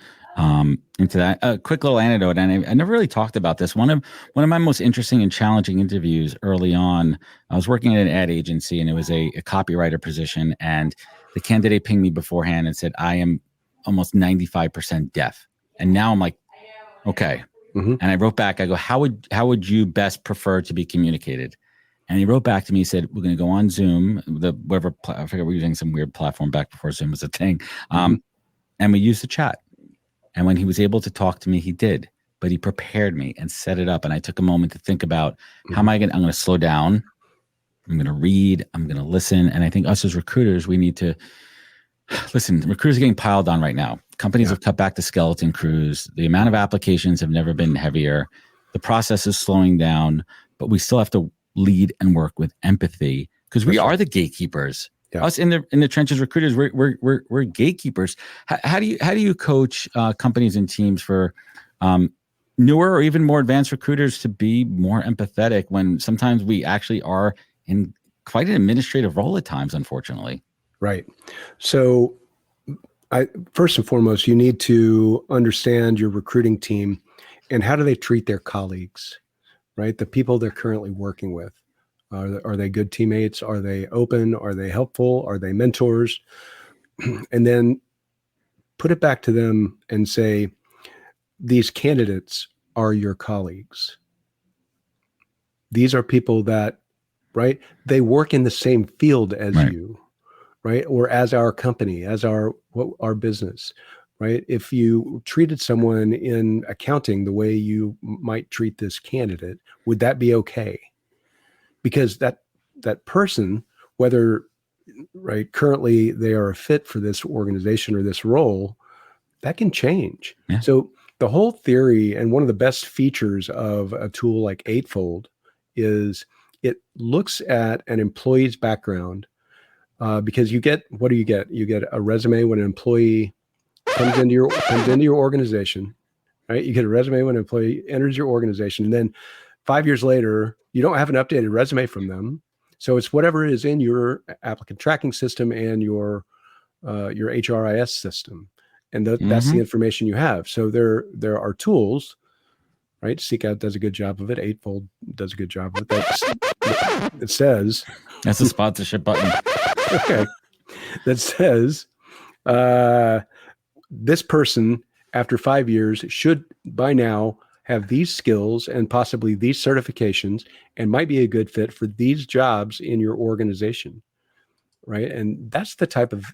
[SPEAKER 3] into that? A quick little anecdote, and I never really talked about this. One of my most interesting and challenging interviews early on, I was working at an ad agency, and it was a copywriter position, and the candidate pinged me beforehand and said, I am almost 95% deaf. And now I'm like, okay.
[SPEAKER 1] Mm-hmm.
[SPEAKER 3] And I wrote back, I go, how would you best prefer to be communicated? And he wrote back to me, he said, we're going to go on Zoom, I forget, we're using some weird platform back before Zoom was a thing. And we used the chat. And when he was able to talk to me, he did, but he prepared me and set it up. And I took a moment to think about, I'm going to slow down. I'm going to read, I'm going to listen. And I think us as recruiters, we need to listen. Recruiters are getting piled on right now. Companies have cut back the skeleton crews. The amount of applications have never been heavier. The process is slowing down, but we still have to lead and work with empathy, because we are the gatekeepers. Yeah. Us in the trenches, recruiters, we're gatekeepers. How do you coach companies and teams for newer or even more advanced recruiters to be more empathetic when sometimes we actually are in quite an administrative role at times, unfortunately?
[SPEAKER 1] Right. So first and foremost, you need to understand your recruiting team and how do they treat their colleagues, right? The people they're currently working with. Are they good teammates? Are they open? Are they helpful? Are they mentors? And then put it back to them and say, these candidates are your colleagues. These are people that, right, they work in the same field as you, right? Or as our company, as our business, right? If you treated someone in accounting the way you might treat this candidate, would that be okay? Because that person, whether right currently they are a fit for this organization or this role, that can change. Yeah. So the whole theory, and one of the best features of a tool like Eightfold, is it looks at an employee's background, because you get, what do? You get a resume when an employee comes into your organization, right? You get a resume when an employee enters your organization, and then 5 years later, you don't have an updated resume from them. So it's whatever is in your applicant tracking system and your HRIS system. And that's the information you have. So there are tools, right? Seek Out does a good job of it. Eightfold does a good job of it. It says,
[SPEAKER 3] that's a sponsorship button.
[SPEAKER 1] Okay. That says, this person after 5 years should by now have these skills and possibly these certifications and might be a good fit for these jobs in your organization, right? And that's the type of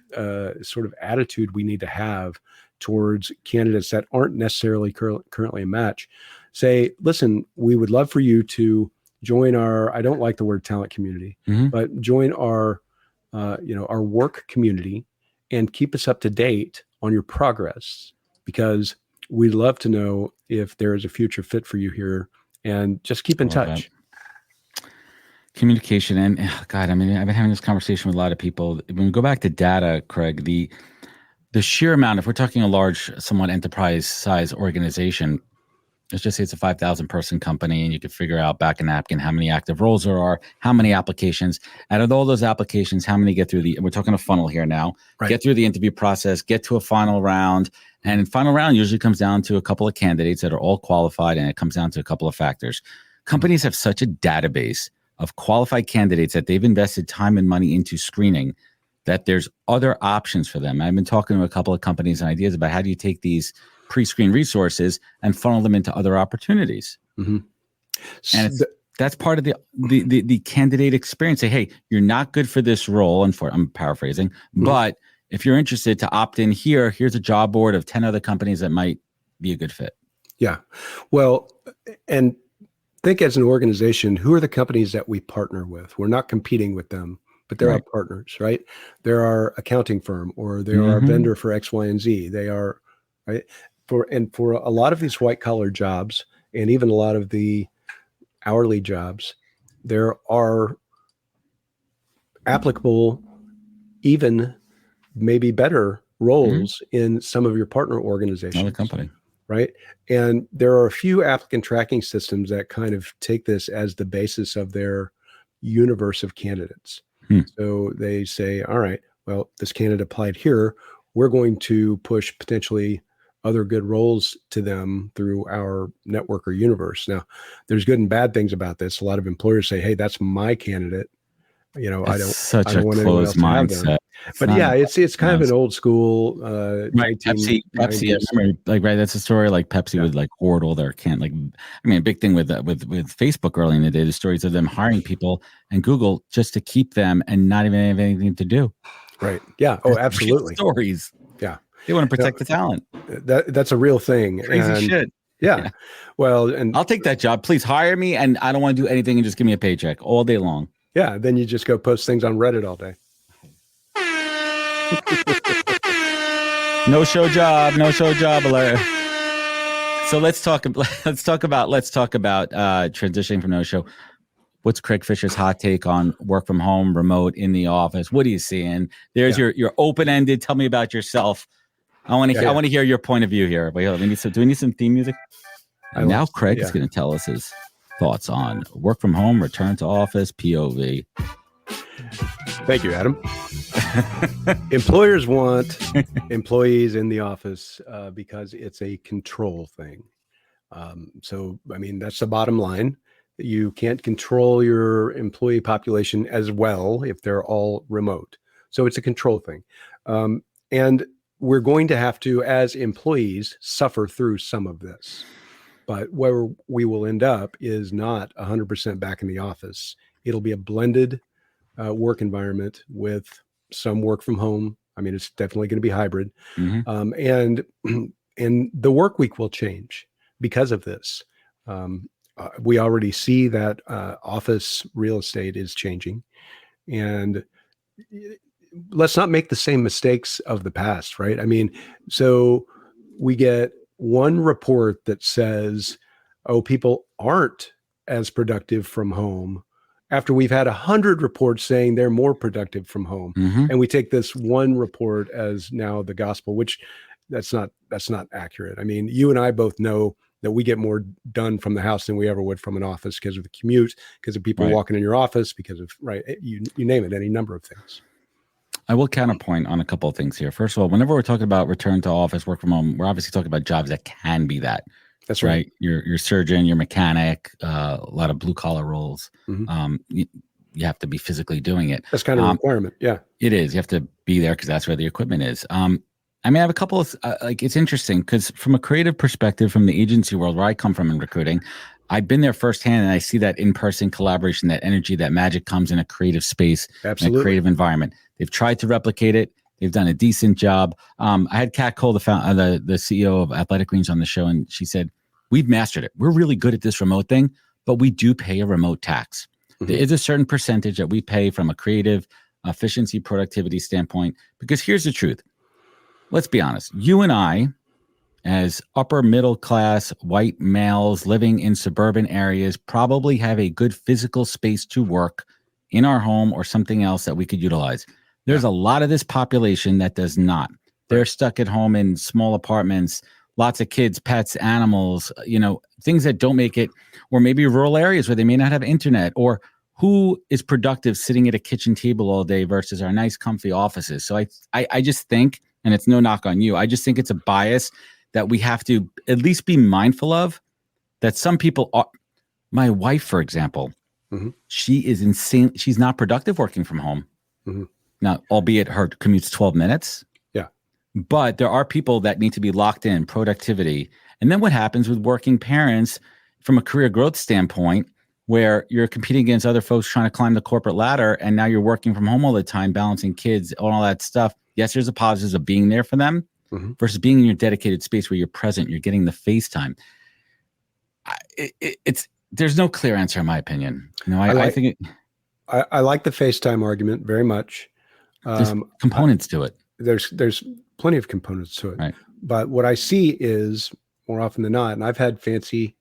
[SPEAKER 1] sort of attitude we need to have towards candidates that aren't necessarily currently a match. Say, listen, we would love for you to join our, I don't like the word talent community, but join our, our work community and keep us up to date on your progress, because we'd love to know if there is a future fit for you here, and just keep in touch.
[SPEAKER 3] Communication. And God, I mean, I've been having this conversation with a lot of people. When we go back to data, Craig, the sheer amount, if we're talking a large, somewhat enterprise size organization, let's just say it's a 5,000 person company, and you could figure out back in napkin how many active roles there are, how many applications. Out of all those applications, how many get through we're talking a funnel here now, get through the interview process, get to a final round. And final round usually comes down to a couple of candidates that are all qualified, and it comes down to a couple of factors. Companies have such a database of qualified candidates that they've invested time and money into screening that there's other options for them. I've been talking to a couple of companies and ideas about how do you take these pre-screened resources and funnel them into other opportunities. And that's part of the candidate experience. Say, hey, you're not good for this role, and I'm paraphrasing, but if you're interested to opt in here, here's a job board of 10 other companies that might be a good fit.
[SPEAKER 1] Yeah. Well, and think as an organization, who are the companies that we partner with? We're not competing with them. but they're our
[SPEAKER 3] Right.
[SPEAKER 1] partners, right? They're our accounting firm, or they're our
[SPEAKER 3] Mhm.
[SPEAKER 1] vendor for X, Y, and Z. They are, right? For a lot of these white collar jobs, and even a lot of the hourly jobs, there are applicable, even maybe better roles in some of your partner
[SPEAKER 3] Another
[SPEAKER 1] organizations,
[SPEAKER 3] company.
[SPEAKER 1] right? And there are a few applicant tracking systems that kind of take this as the basis of their universe of candidates.
[SPEAKER 3] Hmm.
[SPEAKER 1] So they say, all right, well, this candidate applied here. We're going to push potentially other good roles to them through our network or universe. Now, there's good and bad things about this. A lot of employers say, hey, that's my candidate. You know,
[SPEAKER 3] It's
[SPEAKER 1] I
[SPEAKER 3] such
[SPEAKER 1] don't
[SPEAKER 3] a
[SPEAKER 1] want anyone
[SPEAKER 3] closed
[SPEAKER 1] else to have them.
[SPEAKER 3] mindset. It's
[SPEAKER 1] But
[SPEAKER 3] not
[SPEAKER 1] yeah, it's kind of
[SPEAKER 3] nice.
[SPEAKER 1] an old school
[SPEAKER 3] Right. Pepsi. I
[SPEAKER 1] 1990s.
[SPEAKER 3] remember, like, right. That's a story. Like Pepsi
[SPEAKER 1] Yeah.
[SPEAKER 3] would like hoard all their can. Like, I mean, a big thing with Facebook early in the day, the stories of them hiring people and Google just to keep them and not even have anything to do.
[SPEAKER 1] Right. Yeah. Oh,
[SPEAKER 3] Real
[SPEAKER 1] absolutely.
[SPEAKER 3] stories.
[SPEAKER 1] Yeah.
[SPEAKER 3] They want to
[SPEAKER 1] No,
[SPEAKER 3] protect the talent.
[SPEAKER 1] that's a real thing.
[SPEAKER 3] Crazy
[SPEAKER 1] And
[SPEAKER 3] shit.
[SPEAKER 1] yeah.
[SPEAKER 3] Yeah.
[SPEAKER 1] Well, and
[SPEAKER 3] I'll take that job. Please hire me, and I don't want to do anything and just give me a paycheck all day long.
[SPEAKER 1] yeah, then you just go post things on Reddit all day.
[SPEAKER 3] No show job alert. So let's talk about transitioning from no show. What's Craig Fisher's hot take on work from home, remote, in the office? What are you seeing? There's your open-ended. Tell me about yourself. I want to hear your point of view here. Wait, do we need some theme music? And now Craig is going to tell us his thoughts on work from home, return to office, POV.
[SPEAKER 1] Thank you, Adam. Employers want employees in the office because it's a control thing. So, I mean, that's the bottom line. You can't control your employee population as well if they're all remote. So it's a control thing. And we're going to have to, as employees, suffer through some of this. But where we will end up is not 100% back in the office. It'll be a blended work environment with some work from home. I mean, it's definitely going to be hybrid. And the work week will change because of this. We already see that office real estate is changing. And let's not make the same mistakes of the past, right? I mean, so we get one report that says, oh, people aren't as productive from home, after we've had 100 reports saying they're more productive from home. And we take this one report as now the gospel, which that's not accurate. I mean, you and I both know that we get more done from the house than we ever would from an office because of the commute, because of people walking in your office, because of, you name it, any number of things.
[SPEAKER 3] I will counterpoint on a couple of things here. First of all, whenever we're talking about return to office, work from home, we're obviously talking about jobs that can be that.
[SPEAKER 1] That's right.
[SPEAKER 3] Your surgeon, your mechanic, a lot of blue collar roles. You have to be physically doing it.
[SPEAKER 1] That's kind of a requirement. Yeah,
[SPEAKER 3] it is. You have to be there because that's where the equipment is. I mean, I have a couple of it's interesting because from a creative perspective, from the agency world where I come from in recruiting, I've been there firsthand, and I see that in-person collaboration, that energy, that magic comes in a creative space, in a creative environment. They've tried to replicate it. They've done a decent job. I had Kat Cole, the CEO of Athletic Greens, on the show, and she said, we've mastered it. We're really good at this remote thing, but we do pay a remote tax. There is a certain percentage that we pay from a creative efficiency, productivity standpoint, because here's the truth. Let's be honest. You and I, as upper middle class white males living in suburban areas, probably have a good physical space to work in our home or something else that we could utilize. There's a lot of this population that does not. They're stuck at home in small apartments, lots of kids, pets, animals, things that don't make it, or maybe rural areas where they may not have internet, or who is productive sitting at a kitchen table all day versus our nice, comfy offices. So I just think, and it's no knock on you, I just think it's a bias that we have to at least be mindful of, that some people are. My wife, for example, she is insane. She's not productive working from home. Now, albeit her commute's 12 minutes.
[SPEAKER 1] Yeah.
[SPEAKER 3] But there are people that need to be locked in, productivity. And then what happens with working parents from a career growth standpoint, where you're competing against other folks trying to climb the corporate ladder, and now you're working from home all the time, balancing kids, all that stuff. Yes, there's a positives of being there for them versus being in your dedicated space where you're present, you're getting the face time. There's no clear answer in my opinion. I think
[SPEAKER 1] I like the FaceTime argument very much.
[SPEAKER 3] There's components to it.
[SPEAKER 1] There's plenty of components to it.
[SPEAKER 3] Right.
[SPEAKER 1] But what I see is more often than not, and I've had fancy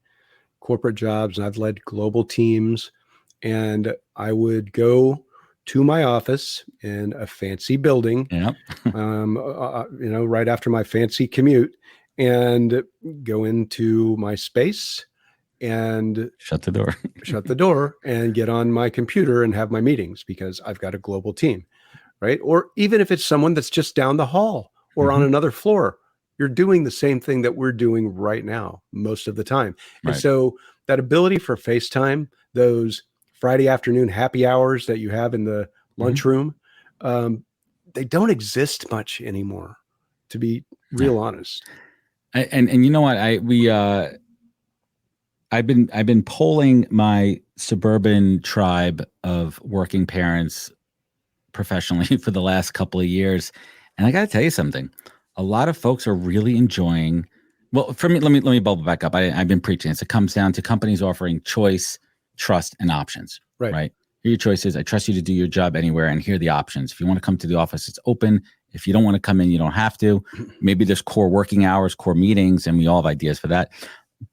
[SPEAKER 1] corporate jobs and I've led global teams, and I would go to my office in a fancy building,
[SPEAKER 3] Yep.
[SPEAKER 1] right after my fancy commute, and go into my space and
[SPEAKER 3] Shut the door.
[SPEAKER 1] And get on my computer and have my meetings because I've got a global team, right? Or even if it's someone that's just down the hall or on another floor, you're doing the same thing that we're doing right now most of the time.
[SPEAKER 3] Right.
[SPEAKER 1] And so that ability for FaceTime, those Friday afternoon happy hours that you have in the lunchroom, they don't exist much anymore, to be real honest.
[SPEAKER 3] And you know what? I've been polling my suburban tribe of working parents professionally for the last couple of years, and I got to tell you something. A lot of folks are really enjoying. Well, for me, let me bubble back up. I've been preaching this. It comes down to companies offering choice, trust, and options. Right. Here are your choices. I trust you to do your job anywhere, and here are the options. If you want to come to the office, it's open. If you don't want to come in, you don't have to. Maybe there's core working hours, core meetings, and we all have ideas for that.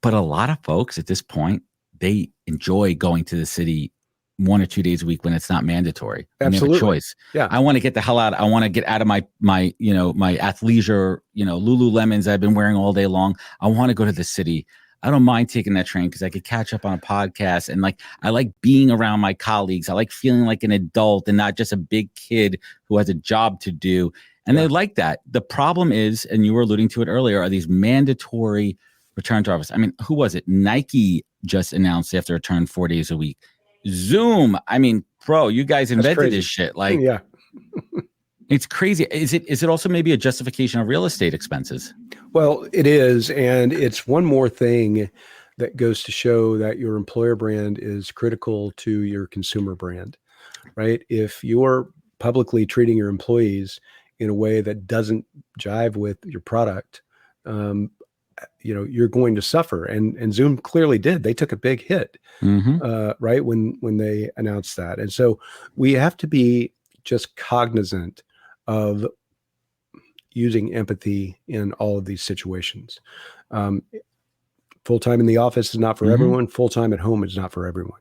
[SPEAKER 3] But a lot of folks at this point, they enjoy going to the city 1 or 2 days a week when it's not mandatory.
[SPEAKER 1] Absolutely.
[SPEAKER 3] They have a choice.
[SPEAKER 1] Yeah.
[SPEAKER 3] I want to get the hell out. I want to get out of my my athleisure, Lululemons I've been wearing all day long. I want to go to the city. I don't mind taking that train because I could catch up on a podcast. And I like being around my colleagues. I like feeling like an adult and not just a big kid who has a job to do. And they like that. The problem is, and you were alluding to it earlier, are these mandatory return to office. I mean, who was it? Nike just announced they have to return 4 days a week. Zoom. I mean, bro, you guys invented this shit. Yeah. It's crazy. Is it also maybe a justification of real estate expenses?
[SPEAKER 1] Well, it is. And it's one more thing that goes to show that your employer brand is critical to your consumer brand, right? If you're publicly treating your employees in a way that doesn't jive with your product, you're going to suffer. And Zoom clearly did. They took a big hit, right, when they announced that. And so we have to be just cognizant of using empathy in all of these situations. Full-time in the office is not for everyone. Full-time at home is not for everyone.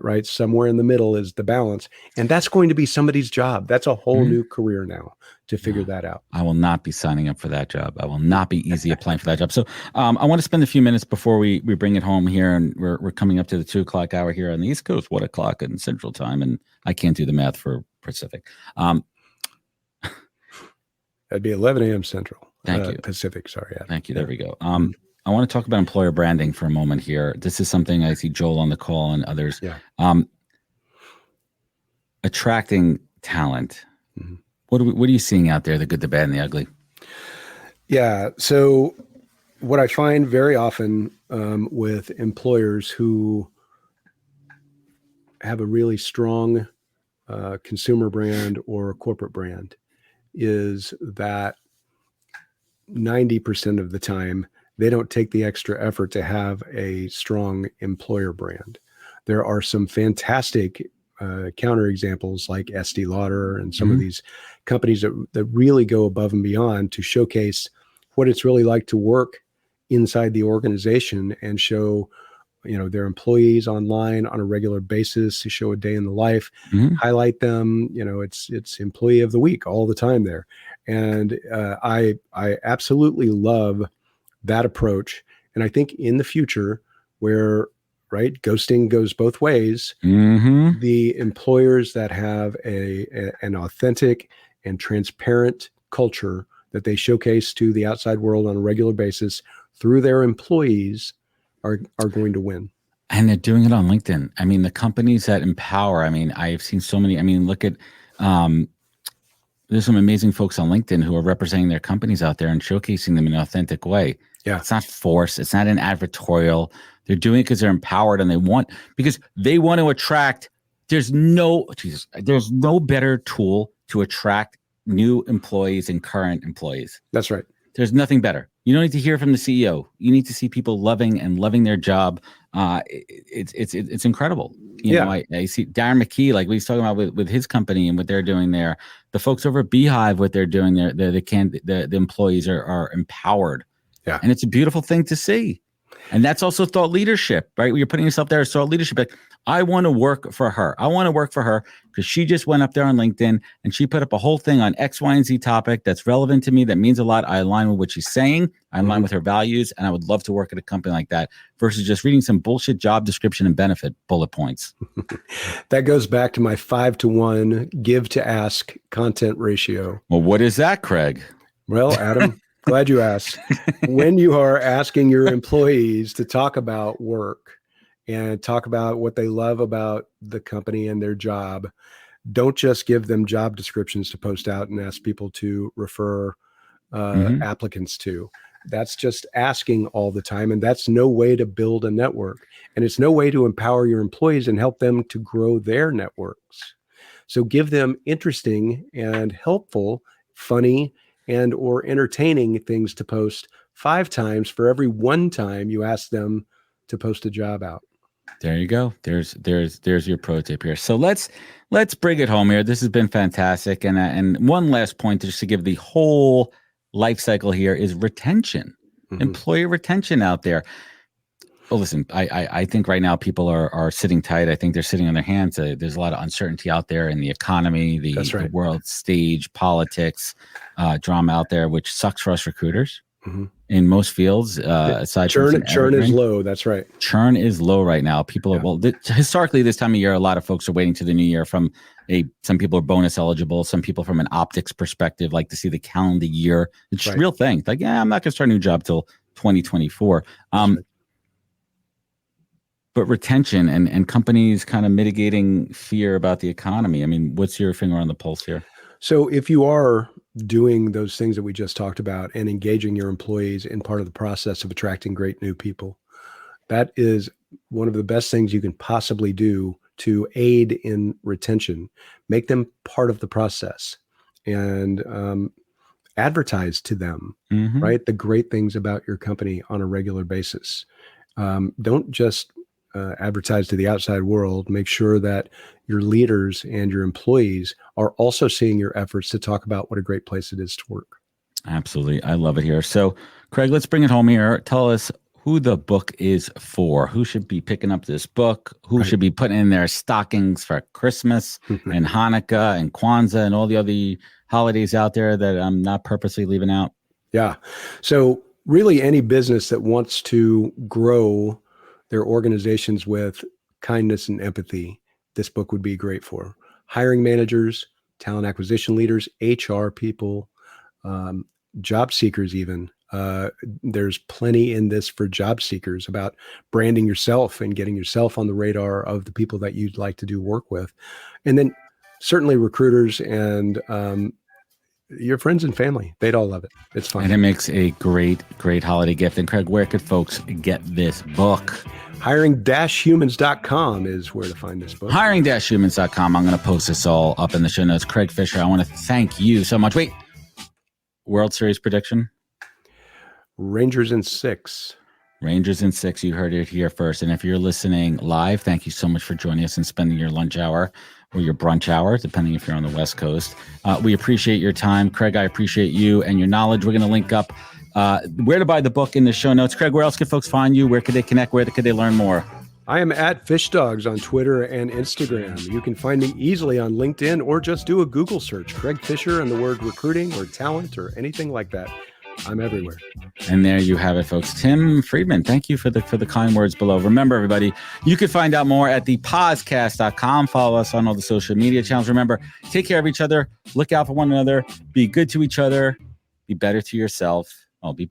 [SPEAKER 1] Right? Somewhere in the middle is the balance. And that's going to be somebody's job. That's a whole new career now to figure that out.
[SPEAKER 3] I will not be signing up for that job. I will not be easy applying for that job. So I want to spend a few minutes before we bring it home here. And we're coming up to the 2:00 hour here on the East Coast, 1:00 in Central Time. And I can't do the math for Pacific.
[SPEAKER 1] That'd be 11 a.m. Central.
[SPEAKER 3] Thank you.
[SPEAKER 1] Pacific, sorry. Adam.
[SPEAKER 3] Thank you. There we go. I want to talk about employer branding for a moment here. This is something I see Joel on the call and others.
[SPEAKER 1] Yeah.
[SPEAKER 3] Attracting talent. What are you seeing out there, the good, the bad, and the ugly?
[SPEAKER 1] Yeah. So what I find very often with employers who have a really strong consumer brand or corporate brand is that 90% of the time, they don't take the extra effort to have a strong employer brand. There are some fantastic counterexamples like Estee Lauder and some of these companies that really go above and beyond to showcase what it's really like to work inside the organization and show their employees online on a regular basis, to show a day in the life, highlight them. It's employee of the week all the time there. And I absolutely love that approach. And I think in the future where, right, ghosting goes both ways, the employers that have an authentic and transparent culture that they showcase to the outside world on a regular basis through their employees are going to win.
[SPEAKER 3] And they're doing it on LinkedIn. I mean, the companies that empower, I've seen so many, look at, there's some amazing folks on LinkedIn who are representing their companies out there and showcasing them in an authentic way.
[SPEAKER 1] Yeah.
[SPEAKER 3] It's not forced. It's not an advertorial. They're doing it because they're empowered and because they want to attract. There's no better tool to attract new employees and current employees.
[SPEAKER 1] That's right.
[SPEAKER 3] There's nothing better. You don't need to hear from the CEO. You need to see people loving their job, It's incredible. You know, I see Darren McKee, like we was talking about with his company and what they're doing there. The folks over at Beehive, what they're doing there, the employees are empowered.
[SPEAKER 1] Yeah.
[SPEAKER 3] And it's a beautiful thing to see. And that's also thought leadership, right? You're putting yourself there as thought leadership. Like, I want to work for her. I want to work for her because she just went up there on LinkedIn and she put up a whole thing on X, Y, and Z topic that's relevant to me. That means a lot. I align with what she's saying. I align with her values. And I would love to work at a company like that versus just reading some bullshit job description and benefit bullet points.
[SPEAKER 1] That goes back to my 5-to-1 give to ask content ratio.
[SPEAKER 3] Well, what is that, Craig?
[SPEAKER 1] Well, Adam, glad you asked. When you are asking your employees to talk about work and talk about what they love about the company and their job, don't just give them job descriptions to post out and ask people to refer applicants to. That's just asking all the time. And that's no way to build a network. And it's no way to empower your employees and help them to grow their networks. So give them interesting and helpful, funny, and or entertaining things to post 5 times for every 1 time you ask them to post a job out.
[SPEAKER 3] There you go. There's your pro tip here. So let's bring it home here. This has been fantastic. And one last point just to give the whole life cycle here is retention, employee retention out there. Well, listen, I think right now people are sitting tight. I think they're sitting on their hands. There's a lot of uncertainty out there in the economy, the world stage, politics, drama out there, which sucks for us recruiters. In most fields, aside from
[SPEAKER 1] churn is low. That's right.
[SPEAKER 3] Churn is low right now. People are historically this time of year, a lot of folks are waiting to the new year from some people are bonus eligible. Some people from an optics perspective like to see the calendar year. It's a real thing. Like, I'm not going to start a new job till 2024. But retention and companies kind of mitigating fear about the economy. I mean, what's your finger on the pulse here?
[SPEAKER 1] So if you are doing those things that we just talked about and engaging your employees in part of the process of attracting great new people, that is one of the best things you can possibly do to aid in retention. Make them part of the process and advertise to them, right? The great things about your company on a regular basis. Don't just advertise to the outside world. Make sure that your leaders and your employees are also seeing your efforts to talk about what a great place it is to work.
[SPEAKER 3] Absolutely. I love it here. So, Craig, let's bring it home here. Tell us who the book is for. Who should be picking up this book? Who should be putting in their stockings for Christmas and Hanukkah and Kwanzaa and all the other holidays out there that I'm not purposely leaving out?
[SPEAKER 1] Yeah. So really any business that wants to grow their organizations with kindness and empathy, this book would be great for. Hiring managers, talent acquisition leaders, HR people, job seekers even. There's plenty in this for job seekers about branding yourself and getting yourself on the radar of the people that you'd like to do work with. And then certainly recruiters and your friends and family, they'd all love it. It's fun.
[SPEAKER 3] And it makes a great holiday gift. And Craig, where could folks get this book?
[SPEAKER 1] Hiring-humans.com is where to find this book.
[SPEAKER 3] Hiring-humans.com. I'm going to post this all up in the show notes. Craig Fisher, I want to thank you so much. Wait, World Series prediction?
[SPEAKER 1] Rangers in 6.
[SPEAKER 3] Rangers in 6. You heard it here first. And if you're listening live, thank you so much for joining us and spending your lunch hour or your brunch hour, depending if you're on the West Coast. We appreciate your time. Craig, I appreciate you and your knowledge. We're going to link up where to buy the book in the show notes. Craig, where else can folks find you? Where could they connect? Where could they learn more?
[SPEAKER 1] I am at FishDogs on Twitter and Instagram. You can find me easily on LinkedIn or just do a Google search, Craig Fisher and the word recruiting or talent or anything like that. I'm everywhere.
[SPEAKER 3] And there you have it, folks. Tim Friedman, thank you for the kind words below. Remember, everybody, you can find out more at thepodcast.com. Follow us on all the social media channels. Remember, take care of each other. Look out for one another. Be good to each other. Be better to yourself. Be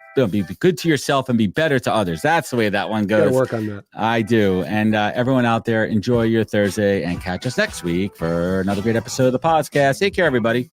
[SPEAKER 3] good to yourself and be better to others. That's the way that one goes.
[SPEAKER 1] Gotta work on that.
[SPEAKER 3] I do. And everyone out there, enjoy your Thursday and catch us next week for another great episode of the podcast. Take care, everybody.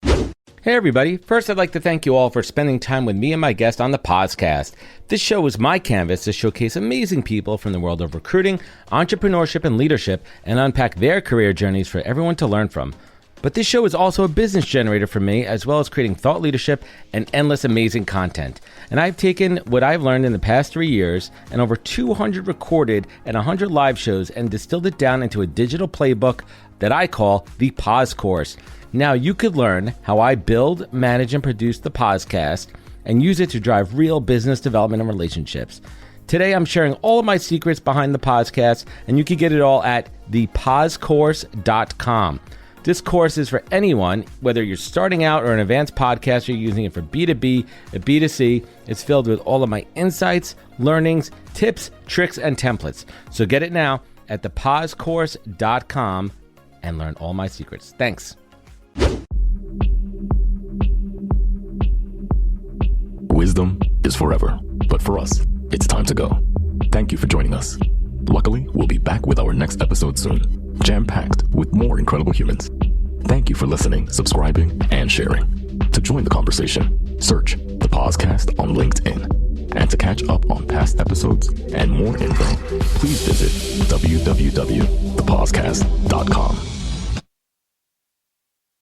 [SPEAKER 4] Hey, everybody. First, I'd like to thank you all for spending time with me and my guest on the podcast. This show is my canvas to showcase amazing people from the world of recruiting, entrepreneurship, and leadership and unpack their career journeys for everyone to learn from. But this show is also a business generator for me, as well as creating thought leadership and endless amazing content. And I've taken what I've learned in the past 3 years and over 200 recorded and 100 live shows and distilled it down into a digital playbook that I call the Pause Course. Now you could learn how I build, manage, and produce the podcast and use it to drive real business development and relationships. Today, I'm sharing all of my secrets behind the podcast, and you can get it all at thepausecourse.com. This course is for anyone, whether you're starting out or an advanced podcaster using it for B2B and B2C. It's filled with all of my insights, learnings, tips, tricks, and templates. So get it now at thepausecourse.com and learn all my secrets. Thanks.
[SPEAKER 2] Wisdom is forever, but for us, it's time to go. Thank you for joining us. Luckily, we'll be back with our next episode soon, jam-packed with more incredible humans. Thank you for listening, subscribing, and sharing. To join the conversation, search the Pausecast on LinkedIn. And to catch up on past episodes and more info, please visit www.thepausecast.com.